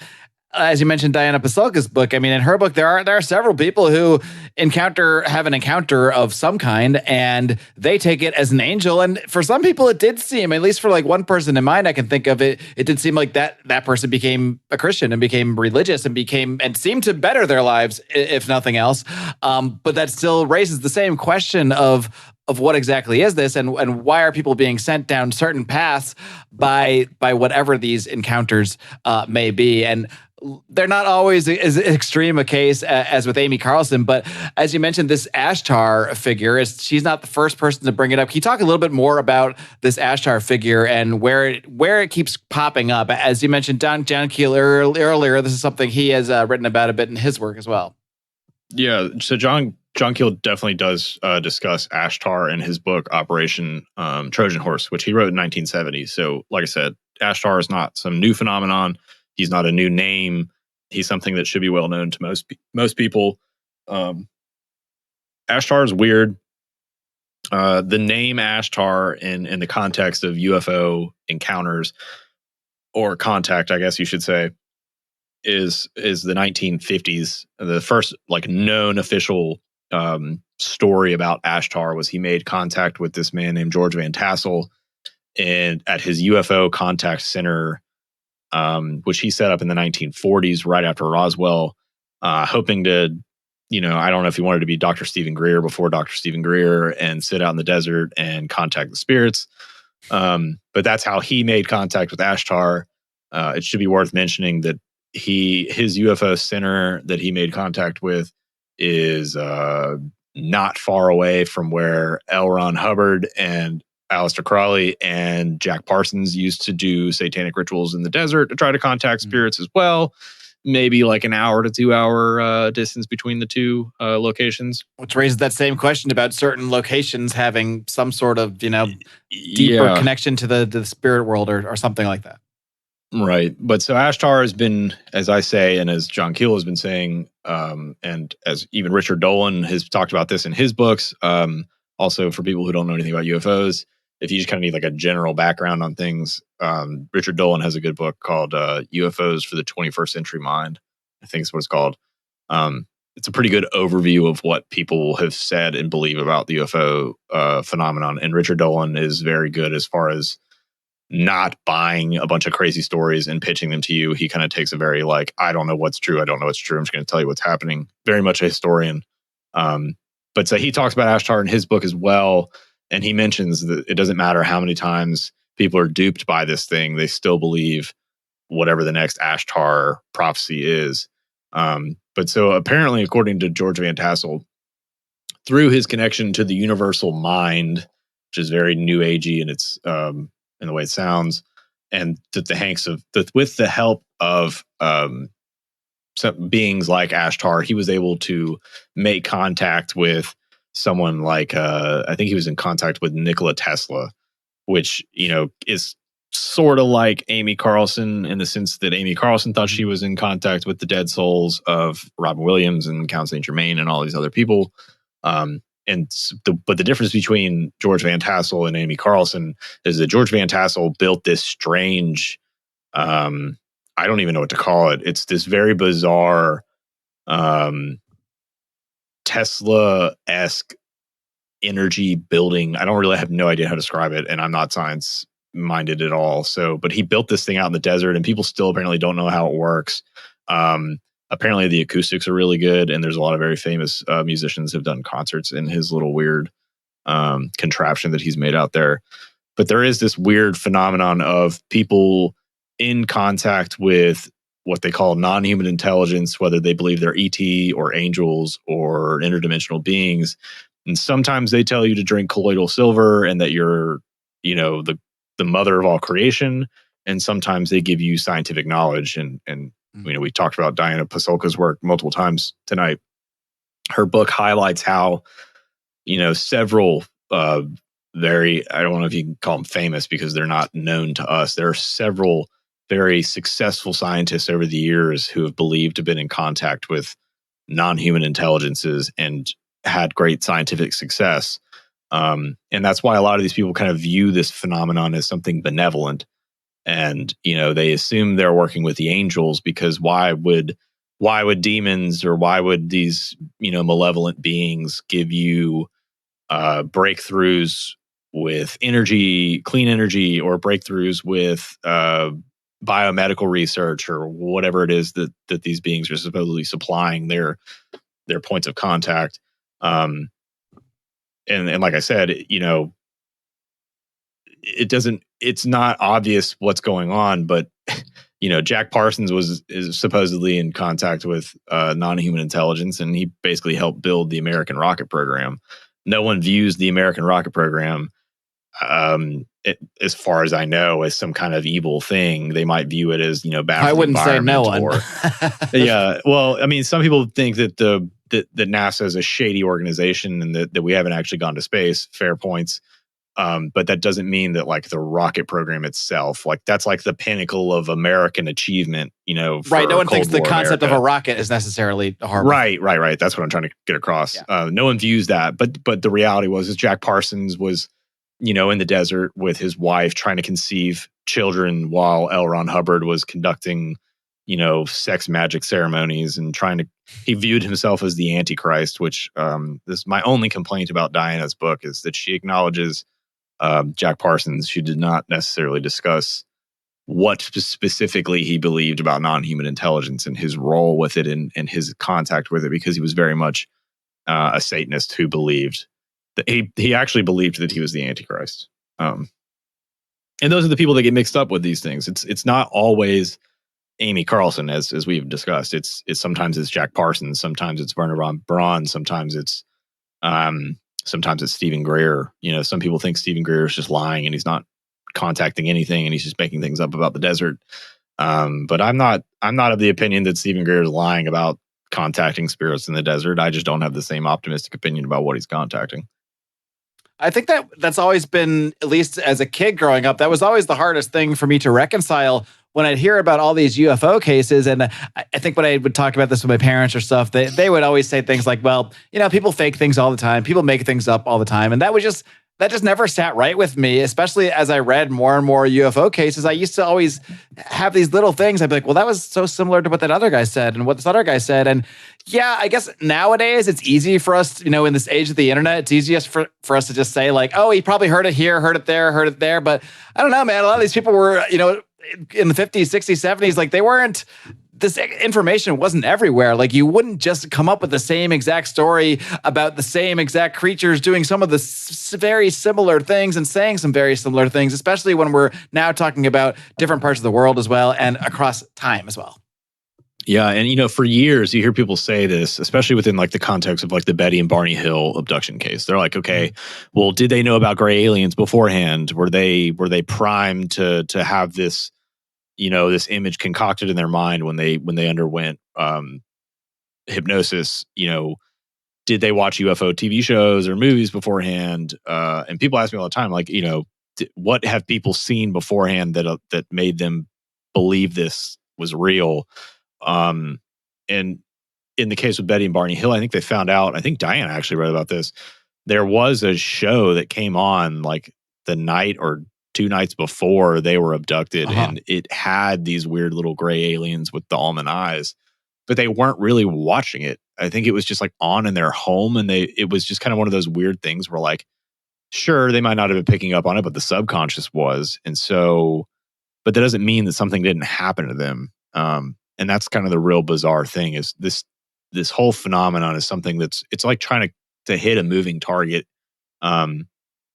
A: as you mentioned, Diana Pasulka's book. In her book, there are several people who have an encounter of some kind, and they take it as an angel. And for some people, it did seem, at least for like one person in mind I can think of, it did seem like that person became a Christian and became religious and seemed to better their lives, if nothing else. But that still raises the same question of what exactly is this, and why are people being sent down certain paths by whatever these encounters may be. And they're not always as extreme a case as with Amy Carlson, but as you mentioned, this Ashtar figure, she's not the first person to bring it up. Can you talk a little bit more about this Ashtar figure and where it keeps popping up? As you mentioned, John Keel earlier, this is something he has written about a bit in his work as well.
B: Yeah, so John Keel definitely does discuss Ashtar in his book Operation Trojan Horse, which he wrote in 1970. So, like I said, Ashtar is not some new phenomenon. He's not a new name. He's something that should be well known to most people. Ashtar is weird. The name Ashtar in the context of UFO encounters or contact, I guess you should say, is the 1950s. The first known official story about Ashtar was he made contact with this man named George Van Tassel, and at his UFO contact center which he set up in the 1940s, right after Roswell, hoping to, I don't know if he wanted to be Dr. Stephen Greer before Dr. Stephen Greer and sit out in the desert and contact the spirits. But that's how he made contact with Ashtar. It should be worth mentioning that his UFO center that he made contact with is not far away from where L. Ron Hubbard and Aleister Crowley and Jack Parsons used to do satanic rituals in the desert to try to contact spirits as well. Maybe like an hour to 2 hour distance between the two locations.
A: Which raises that same question about certain locations having some sort of, deeper connection to the spirit world or something like that.
B: Right. But so Ashtar has been, as I say, and as John Keel has been saying, and as even Richard Dolan has talked about this in his books, also for people who don't know anything about UFOs, if you just kind of need like a general background on things, Richard Dolan has a good book called UFOs for the 21st Century Mind, I think is what it's called. It's a pretty good overview of what people have said and believe about the UFO phenomenon. And Richard Dolan is very good as far as not buying a bunch of crazy stories and pitching them to you. He kind of takes a very I don't know what's true. I don't know what's true. I'm just going to tell you what's happening. Very much a historian. But so he talks about Ashtar in his book as well. And he mentions that it doesn't matter how many times people are duped by this thing. They still believe whatever the next Ashtar prophecy is. But so apparently, according to George Van Tassel, through his connection to the universal mind, which is very new agey and it's in the way it sounds, and that with the help of some beings like Ashtar, he was able to make contact with someone like I think he was in contact with Nikola Tesla, which is sort of like Amy Carlson in the sense that Amy Carlson thought she was in contact with the dead souls of Robin Williams and Count Saint Germain and all these other people. But the difference between George Van Tassel and Amy Carlson is that George Van Tassel built this strange, I don't even know what to call it. It's this very bizarre Tesla-esque energy building. I don't really have no idea how to describe it, and I'm not science minded at all. But he built this thing out in the desert, and people still apparently don't know how it works. Apparently the acoustics are really good, and there's a lot of very famous musicians who've done concerts in his little weird contraption that he's made out there. But there is this weird phenomenon of people in contact with what they call non-human intelligence, whether they believe they're ET or angels or interdimensional beings. And sometimes they tell you to drink colloidal silver and that you're, the mother of all creation. And sometimes they give you scientific knowledge. And we talked about Diana Pasulka's work multiple times tonight. Her book highlights how, several very, I don't know if you can call them famous because they're not known to us. There are several very successful scientists over the years who have believed to have been in contact with non-human intelligences and had great scientific success. And that's why a lot of these people kind of view this phenomenon as something benevolent. And, they assume they're working with the angels because why would demons or why would these, malevolent beings give you breakthroughs with energy, clean energy, or breakthroughs with biomedical research or whatever it is that these beings are supposedly supplying their points of contact. And like I said, it's not obvious what's going on, but Jack Parsons is supposedly in contact with non-human intelligence, and he basically helped build the American rocket program. No one views the American rocket program, as far as I know, as some kind of evil thing. They might view it as bad.
A: I wouldn't say no one.
B: Yeah, well, I mean, some people think that that NASA is a shady organization and that we haven't actually gone to space. Fair points. But that doesn't mean that the rocket program itself, that's the pinnacle of American achievement,
A: right. No one thinks the concept of a rocket is necessarily horrible.
B: Right. That's what I'm trying to get across. Yeah. No one views that, but the reality is Jack Parsons was, in the desert with his wife trying to conceive children while L. Ron Hubbard was conducting, sex magic ceremonies and he viewed himself as the Antichrist, which this is my only complaint about Diana's book is that she acknowledges Jack Parsons. She did not necessarily discuss what specifically he believed about non-human intelligence and his role with it and his contact with it, because he was very much a Satanist who believed that he actually believed that he was the Antichrist. And those are the people that get mixed up with these things. It's not always Amy Carlson, as we've discussed. It's sometimes it's Jack Parsons, sometimes it's Werner von Braun, sometimes it's Stephen Greer. Some people think Stephen Greer is just lying and he's not contacting anything and he's just making things up about the desert. But I'm not of the opinion that Stephen Greer is lying about contacting spirits in the desert. I just don't have the same optimistic opinion about what he's contacting.
A: I think that's always been, at least as a kid growing up, that was always the hardest thing for me to reconcile when I'd hear about all these UFO cases. And I think when I would talk about this with my parents or stuff, they would always say things like, well, people fake things all the time. People make things up all the time. And that just never sat right with me, especially as I read more and more UFO cases. I used to always have these little things. I'd be like, well, that was so similar to what that other guy said and what this other guy said. And yeah, I guess nowadays it's easy for us, in this age of the internet, it's easiest for us to just say like, oh, he probably heard it here, heard it there. But I don't know, man. A lot of these people were, in the 50s, 60s, 70s, like this information wasn't everywhere. Like you wouldn't just come up with the same exact story about the same exact creatures doing some of the very similar things and saying some very similar things, especially when we're now talking about different parts of the world as well and across time as well.
B: Yeah. And, for years you hear people say this, especially within like the context of like the Betty and Barney Hill abduction case. They're like, okay, well, did they know about gray aliens beforehand? Were they primed to have this, this image concocted in their mind when they underwent hypnosis? Did they watch UFO TV shows or movies beforehand? And people ask me all the time, like, what have people seen beforehand that made them believe this was real? And in the case with Betty and Barney Hill, I think they found out, I think Diana actually read about this. There was a show that came on like the night or 2 nights before they were abducted, and it had these weird little gray aliens with the almond eyes, but they weren't really watching it. I think it was just like on in their home, and it was just kind of one of those weird things where like, sure, they might not have been picking up on it, but the subconscious was. And so, but that doesn't mean that something didn't happen to them. And that's kind of the real bizarre thing is this whole phenomenon is something it's like trying to hit a moving target.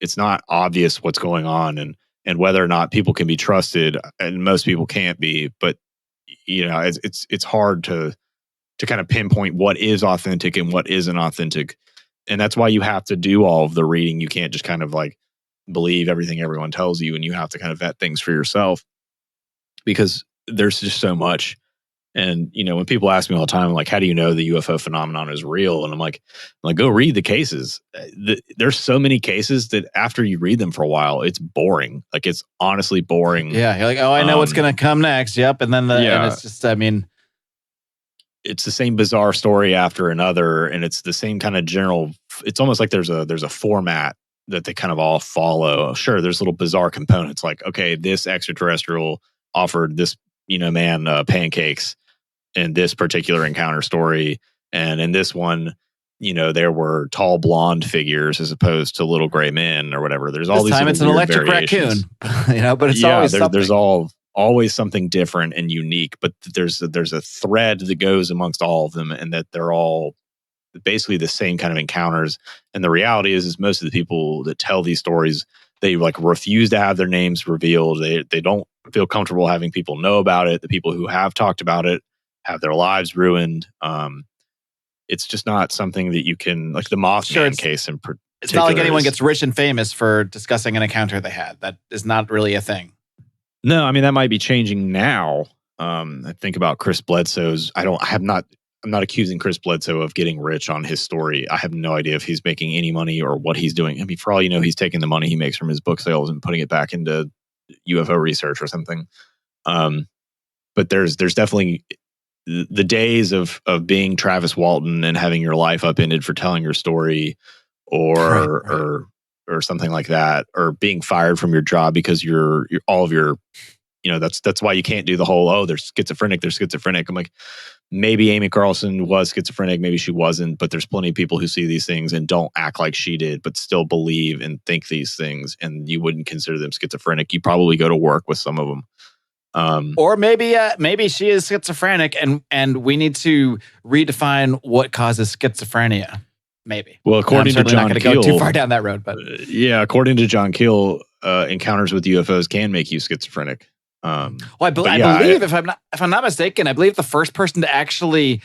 B: It's not obvious what's going on and whether or not people can be trusted, and most people can't be, but it's hard to kind of pinpoint what is authentic and what isn't authentic. And that's why you have to do all of the reading. You can't just kind of like believe everything everyone tells you, and you have to kind of vet things for yourself because there's just so much. And, when people ask me all the time, like, how do you know the UFO phenomenon is real? And I'm like, go read the cases. There's so many cases that after you read them for a while, it's boring. Like, it's honestly boring.
A: Yeah. You're like, oh, I know what's going to come next. Yep. And then and it's just,
B: it's the same bizarre story after another. And it's the same kind of general, it's almost like there's a format that they kind of all follow. Sure, there's little bizarre components like, okay, this extraterrestrial offered this, man, pancakes in this particular encounter story. And in this one, there were tall blonde figures as opposed to little gray men or whatever. There's all
A: this
B: these
A: time it's an electric
B: variations.
A: Raccoon, but it's always something.
B: There's always something different and unique, but there's a thread that goes amongst all of them, and that they're all basically the same kind of encounters. And the reality is most of the people that tell these stories, they like refuse to have their names revealed. They don't feel comfortable having people know about it. The people who have talked about it have their lives ruined. It's just not something that you can, like the Mothman case in particular.
A: It's not like anyone gets rich and famous for discussing an encounter they had. That is not really a thing.
B: No, I mean, that might be changing now. I think about Chris Bledsoe's. I'm not accusing Chris Bledsoe of getting rich on his story. I have no idea if he's making any money or what he's doing. I mean, for all you know, he's taking the money he makes from his book sales and putting it back into UFO research or something. But there's definitely the days of being Travis Walton and having your life upended for telling your story, or something like that, or being fired from your job because you're all of your, that's why you can't do the whole, they're schizophrenic. I'm like, maybe Amy Carlson was schizophrenic, maybe she wasn't, but there's plenty of people who see these things and don't act like she did, but still believe and think these things, and you wouldn't consider them schizophrenic. You probably go to work with some of them.
A: Or maybe she is schizophrenic, and we need to redefine what causes schizophrenia. Maybe.
B: Well, according to John
A: not going to go too far down that road, but
B: according to John Keel, encounters with UFOs can make you schizophrenic.
A: Well, I believe if I'm not mistaken, I believe the first person to actually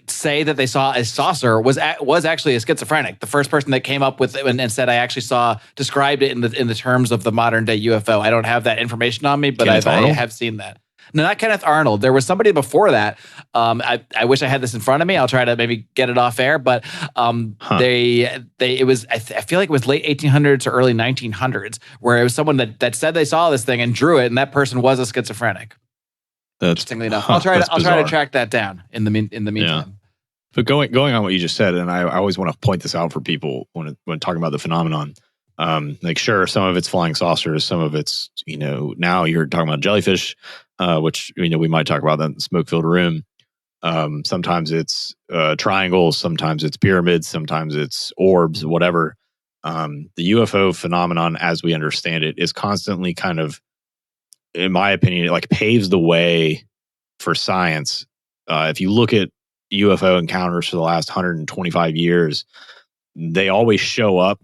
A: say that they saw a saucer was actually a schizophrenic. The first person that came up with it and said I actually described it in the terms of the modern day UFO. I don't have that information on me, but I have seen that. No, not Kenneth Arnold. There was somebody before that. I wish I had this in front of me. I'll try to maybe get it off air. But it was. I feel like it was late 1800s or early 1900s, where it was someone that said they saw this thing and drew it, and that person was a schizophrenic. Interestingly enough, I'll try to track that down in the meantime.
B: Yeah. But going on what you just said, and I always want to point this out for people when talking about the phenomenon. Sure, some of it's flying saucers, some of it's, now you're talking about jellyfish, which, we might talk about that in the smoke-filled room. Sometimes it's triangles, sometimes it's pyramids, sometimes it's orbs, whatever. The UFO phenomenon, as we understand it, is constantly kind of, in my opinion, it paves the way for science. If you look at UFO encounters for the last 125 years, they always show up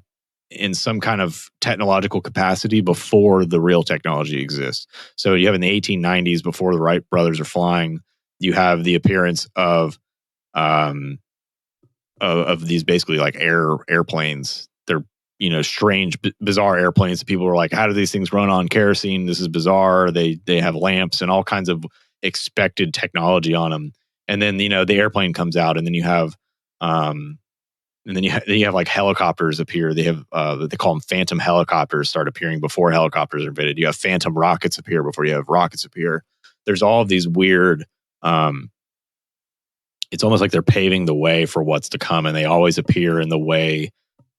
B: in some kind of technological capacity before the real technology exists. So you have in the 1890s, before the Wright brothers are flying, you have the appearance of these basically airplanes. They're, strange, bizarre airplanes that people are like, how do these things run on kerosene? This is bizarre. They have lamps and all kinds of expected technology on them. And then, the airplane comes out, and then you have helicopters appear. They have they call them phantom helicopters start appearing before helicopters are invented. You have phantom rockets appear before you have rockets appear. There's all of these weird. It's almost like they're paving the way for what's to come, and they always appear in the way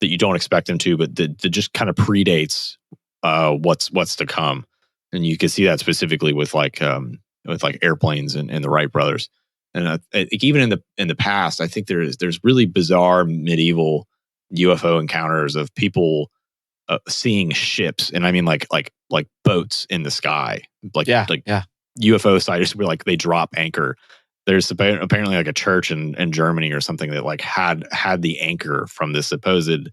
B: that you don't expect them to, but that just kind of predates what's to come. And you can see that specifically with airplanes and the Wright brothers. And even in the past, I think there's really bizarre medieval UFO encounters of people seeing ships, and I mean like boats in the sky, UFO sightings where they drop anchor. There's apparently a church in Germany or something that had the anchor from this supposed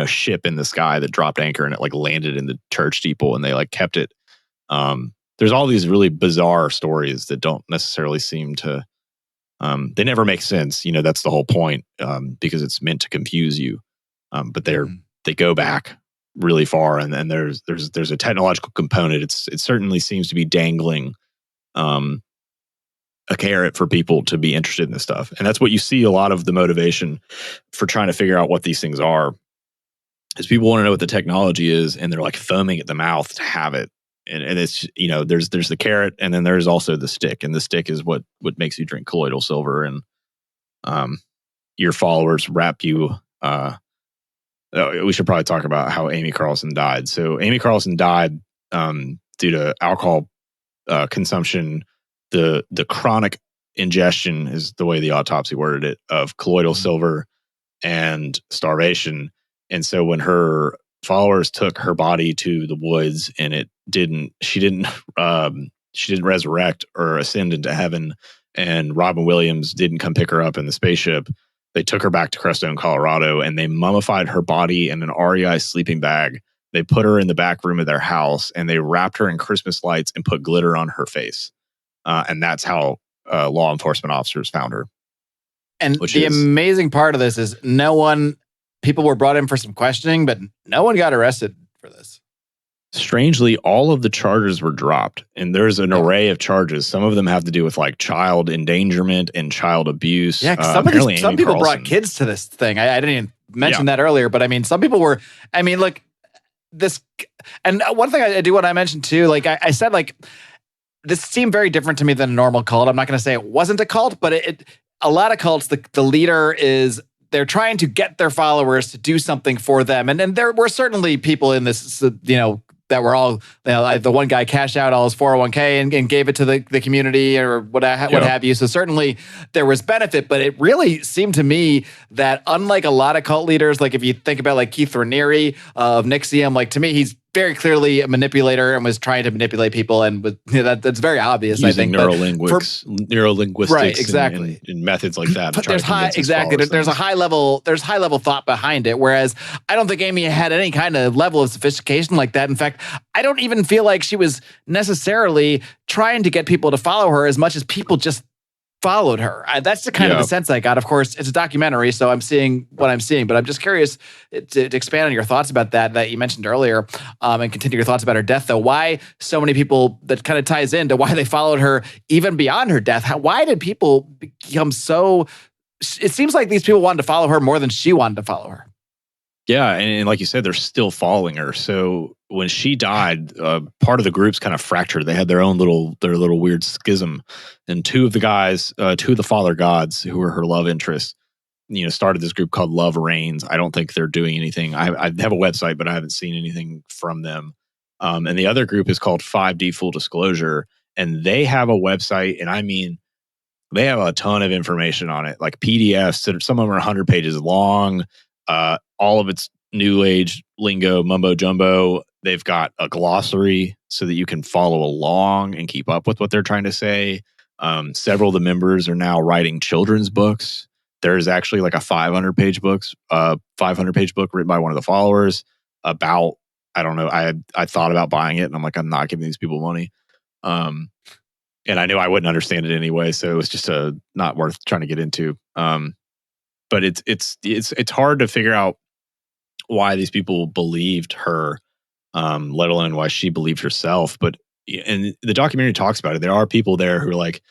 B: ship in the sky that dropped anchor, and it landed in the church steeple, and they kept it. There's all these really bizarre stories that don't necessarily seem to, they never make sense. That's the whole point, because it's meant to confuse you. But they go back really far, and then there's a technological component. It certainly seems to be dangling a carrot for people to be interested in this stuff. And that's what you see a lot of the motivation for trying to figure out what these things are, is people want to know what the technology is, and they're foaming at the mouth to have it. And it's, there's the carrot, and then there's also the stick, and the stick is what makes you drink colloidal silver, and your followers wrap you. We should probably talk about how Amy Carlson died. So Amy Carlson died due to alcohol consumption, the chronic ingestion is the way the autopsy worded it, of colloidal silver, and starvation. And so when her followers took her body to the woods, and she didn't resurrect or ascend into heaven, and Robin Williams didn't come pick her up in the spaceship, they took her back to Crestone, Colorado, and they mummified her body in an REI sleeping bag. They put her in the back room of their house, and they wrapped her in Christmas lights and put glitter on her face. And that's how law enforcement officers found her.
A: And amazing part of this is people were brought in for some questioning, but no one got arrested for this.
B: Strangely, all of the charges were dropped, and there's an array of charges. Some of them have to do with child endangerment and child abuse.
A: Yeah, some people brought kids to this thing. I didn't even mention that earlier, but I mean, some people were. I mean, this. And one thing I do want to mention too, I said, this seemed very different to me than a normal cult. I'm not going to say it wasn't a cult, but a lot of cults, the leader is. They're trying to get their followers to do something for them. And there were certainly people in this, that were all, the one guy cashed out all his 401k and gave it to the community or what have you. So certainly there was benefit, but it really seemed to me that unlike a lot of cult leaders, if you think about Keith Raniere of NXIVM, to me, very clearly a manipulator and was trying to manipulate people, and with that's very obvious.
B: Using
A: I think
B: neurolinguistics,
A: right, exactly,
B: and methods like that.
A: But there's high level thought behind it. Whereas I don't think Amy had any kind of level of sophistication like that. In fact, I don't even feel like she was necessarily trying to get people to follow her as much as people just followed her. That's the kind of the sense I got. Of course, it's a documentary, so I'm seeing what I'm seeing, but I'm just curious to expand on your thoughts about that you mentioned earlier, and continue your thoughts about her death, though. Why so many people, that kind of ties into why they followed her even beyond her death. Why did people become so... It seems like these people wanted to follow her more than she wanted to follow her.
B: Yeah, and like you said, they're still following her. So when she died, part of the groups kind of fractured. They had their little weird schism, and two of the father gods, who were her love interests, started this group called Love Reigns. I don't think they're doing anything. I have a website, but I haven't seen anything from them. And the other group is called 5D Full Disclosure, and they have a website, and I mean, they have a ton of information on it, like PDFs that some of them are 100 pages long. All of it's new age lingo, mumbo jumbo. They've got a glossary so that you can follow along and keep up with what they're trying to say. Several of the members are now writing children's books. There's actually like a 500-page book written by one of the followers about, I don't know, I thought about buying it, and I'm like, I'm not giving these people money. And I knew I wouldn't understand it anyway, so it was just not worth trying to get into. But it's hard to figure out why these people believed her, let alone why she believed herself. But and the documentary talks about it. There are people there who are like,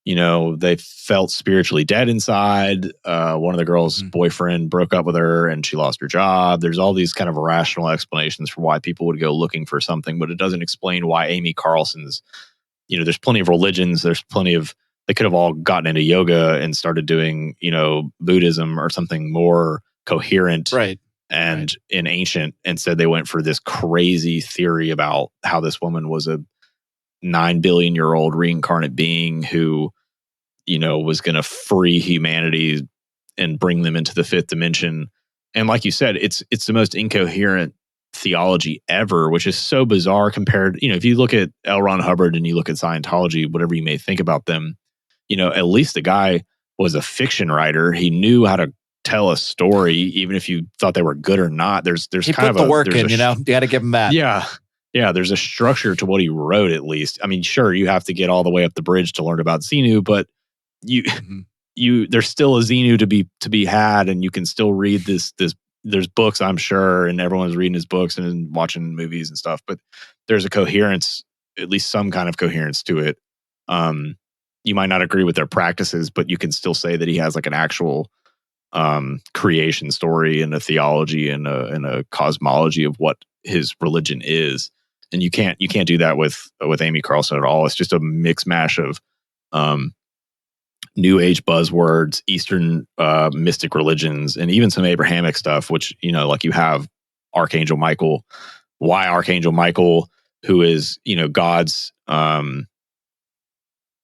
B: they felt spiritually dead inside. One of the girls' boyfriend broke up with her and she lost her job. There's all these kind of rational explanations for why people would go looking for something, but it doesn't explain why Amy Carlson's, there's plenty of religions. They could have all gotten into yoga and started doing, Buddhism or something more coherent.
A: Right.
B: And in ancient, instead they went for this crazy theory about how this woman was a 9 billion year old reincarnate being who, was going to free humanity and bring them into the fifth dimension. And like you said, it's the most incoherent theology ever, which is so bizarre compared, if you look at L. Ron Hubbard and you look at Scientology, whatever you may think about them, at least the guy was a fiction writer. He knew how to tell a story, even if you thought they were good or not. There's
A: he
B: kind
A: put
B: of
A: the work in, you got to give him that.
B: Yeah. There's a structure to what he wrote, at least. I mean, sure, you have to get all the way up the bridge to learn about Xenu, but there's still a Xenu to be had, and you can still read this. There's books, I'm sure, and everyone's reading his books and watching movies and stuff. But there's a coherence, at least some kind of coherence to it. You might not agree with their practices, but you can still say that he has like an actual creation story and a theology and a cosmology of what his religion is. And you can't do that with Amy Carlson at all. It's just a mix mash of new age buzzwords, Eastern mystic religions, and even some Abrahamic stuff, which, like you have Archangel Michael. Why Archangel Michael, who is, God's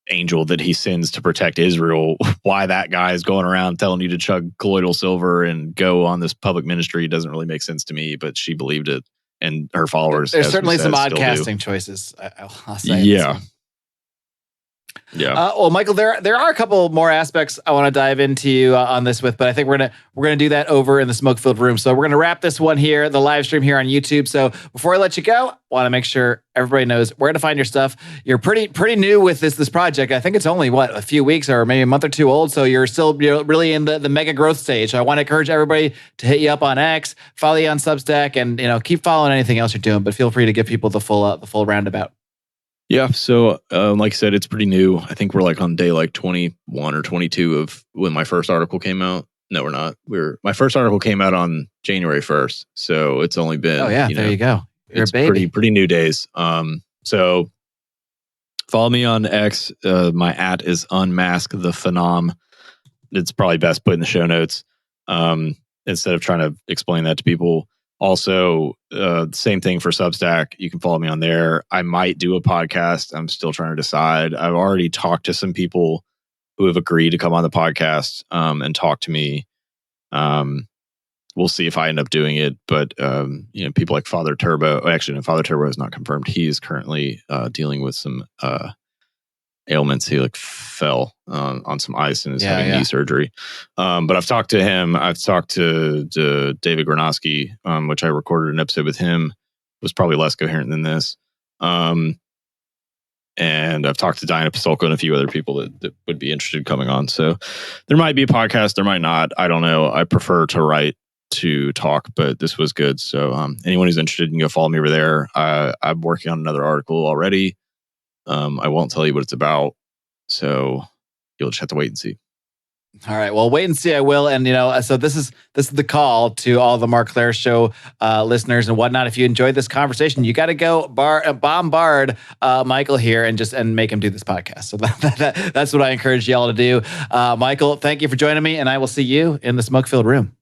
B: angel that he sends to protect Israel, why that guy is going around telling you to chug colloidal silver and go on this public ministry doesn't really make sense to me, but she believed it, and her followers.
A: There's certainly some odd casting choices, I'll say.
B: Yeah.
A: Well, Michael, there are a couple more aspects I want to dive into on this with, but I think we're gonna do that over in the smoke-filled room. So we're gonna wrap this one here, the live stream here on YouTube. So before I let you go, I want to make sure everybody knows where to find your stuff. You're pretty new with this project. I think it's only a few weeks or maybe a month or two old. So you're still really in the mega growth stage. So I want to encourage everybody to hit you up on X, follow you on Substack, and keep following anything else you're doing. But feel free to give people the full roundabout.
B: Yeah. So, like I said, it's pretty new. I think we're like on day 21 or 22 of when my first article came out. No, we're not. My first article came out on January 1st. So it's only been,
A: there you go. You're
B: it's
A: a baby.
B: pretty new days. So follow me on X. My @ is Unmask the Phenomenon. It's probably best put in the show notes, instead of trying to explain that to people. Also, same thing for Substack. You can follow me on there. I might do a podcast. I'm still trying to decide. I've already talked to some people who have agreed to come on the podcast and talk to me. we'll see if I end up doing it. But people like Father Turbo. Actually, no, Father Turbo is not confirmed. He is currently dealing with some ailments. He fell on some ice and is having knee surgery. But I've talked to him. I've talked to David Granosky, which I recorded an episode with him. It was probably less coherent than this. And I've talked to Diana Pasolko and a few other people that would be interested in coming on. So there might be a podcast, there might not. I don't know. I prefer to write to talk, but this was good. So anyone who's interested, you can go follow me over there. I'm working on another article already. I won't tell you what it's about. So you'll just have to wait and see.
A: All right. Well, wait and see. I will. And, so this is the call to all the Marc Clair Show listeners and whatnot. If you enjoyed this conversation, you got to go bombard Michael here and make him do this podcast. So that's what I encourage y'all to do. Michael, thank you for joining me, and I will see you in the smoke-filled room.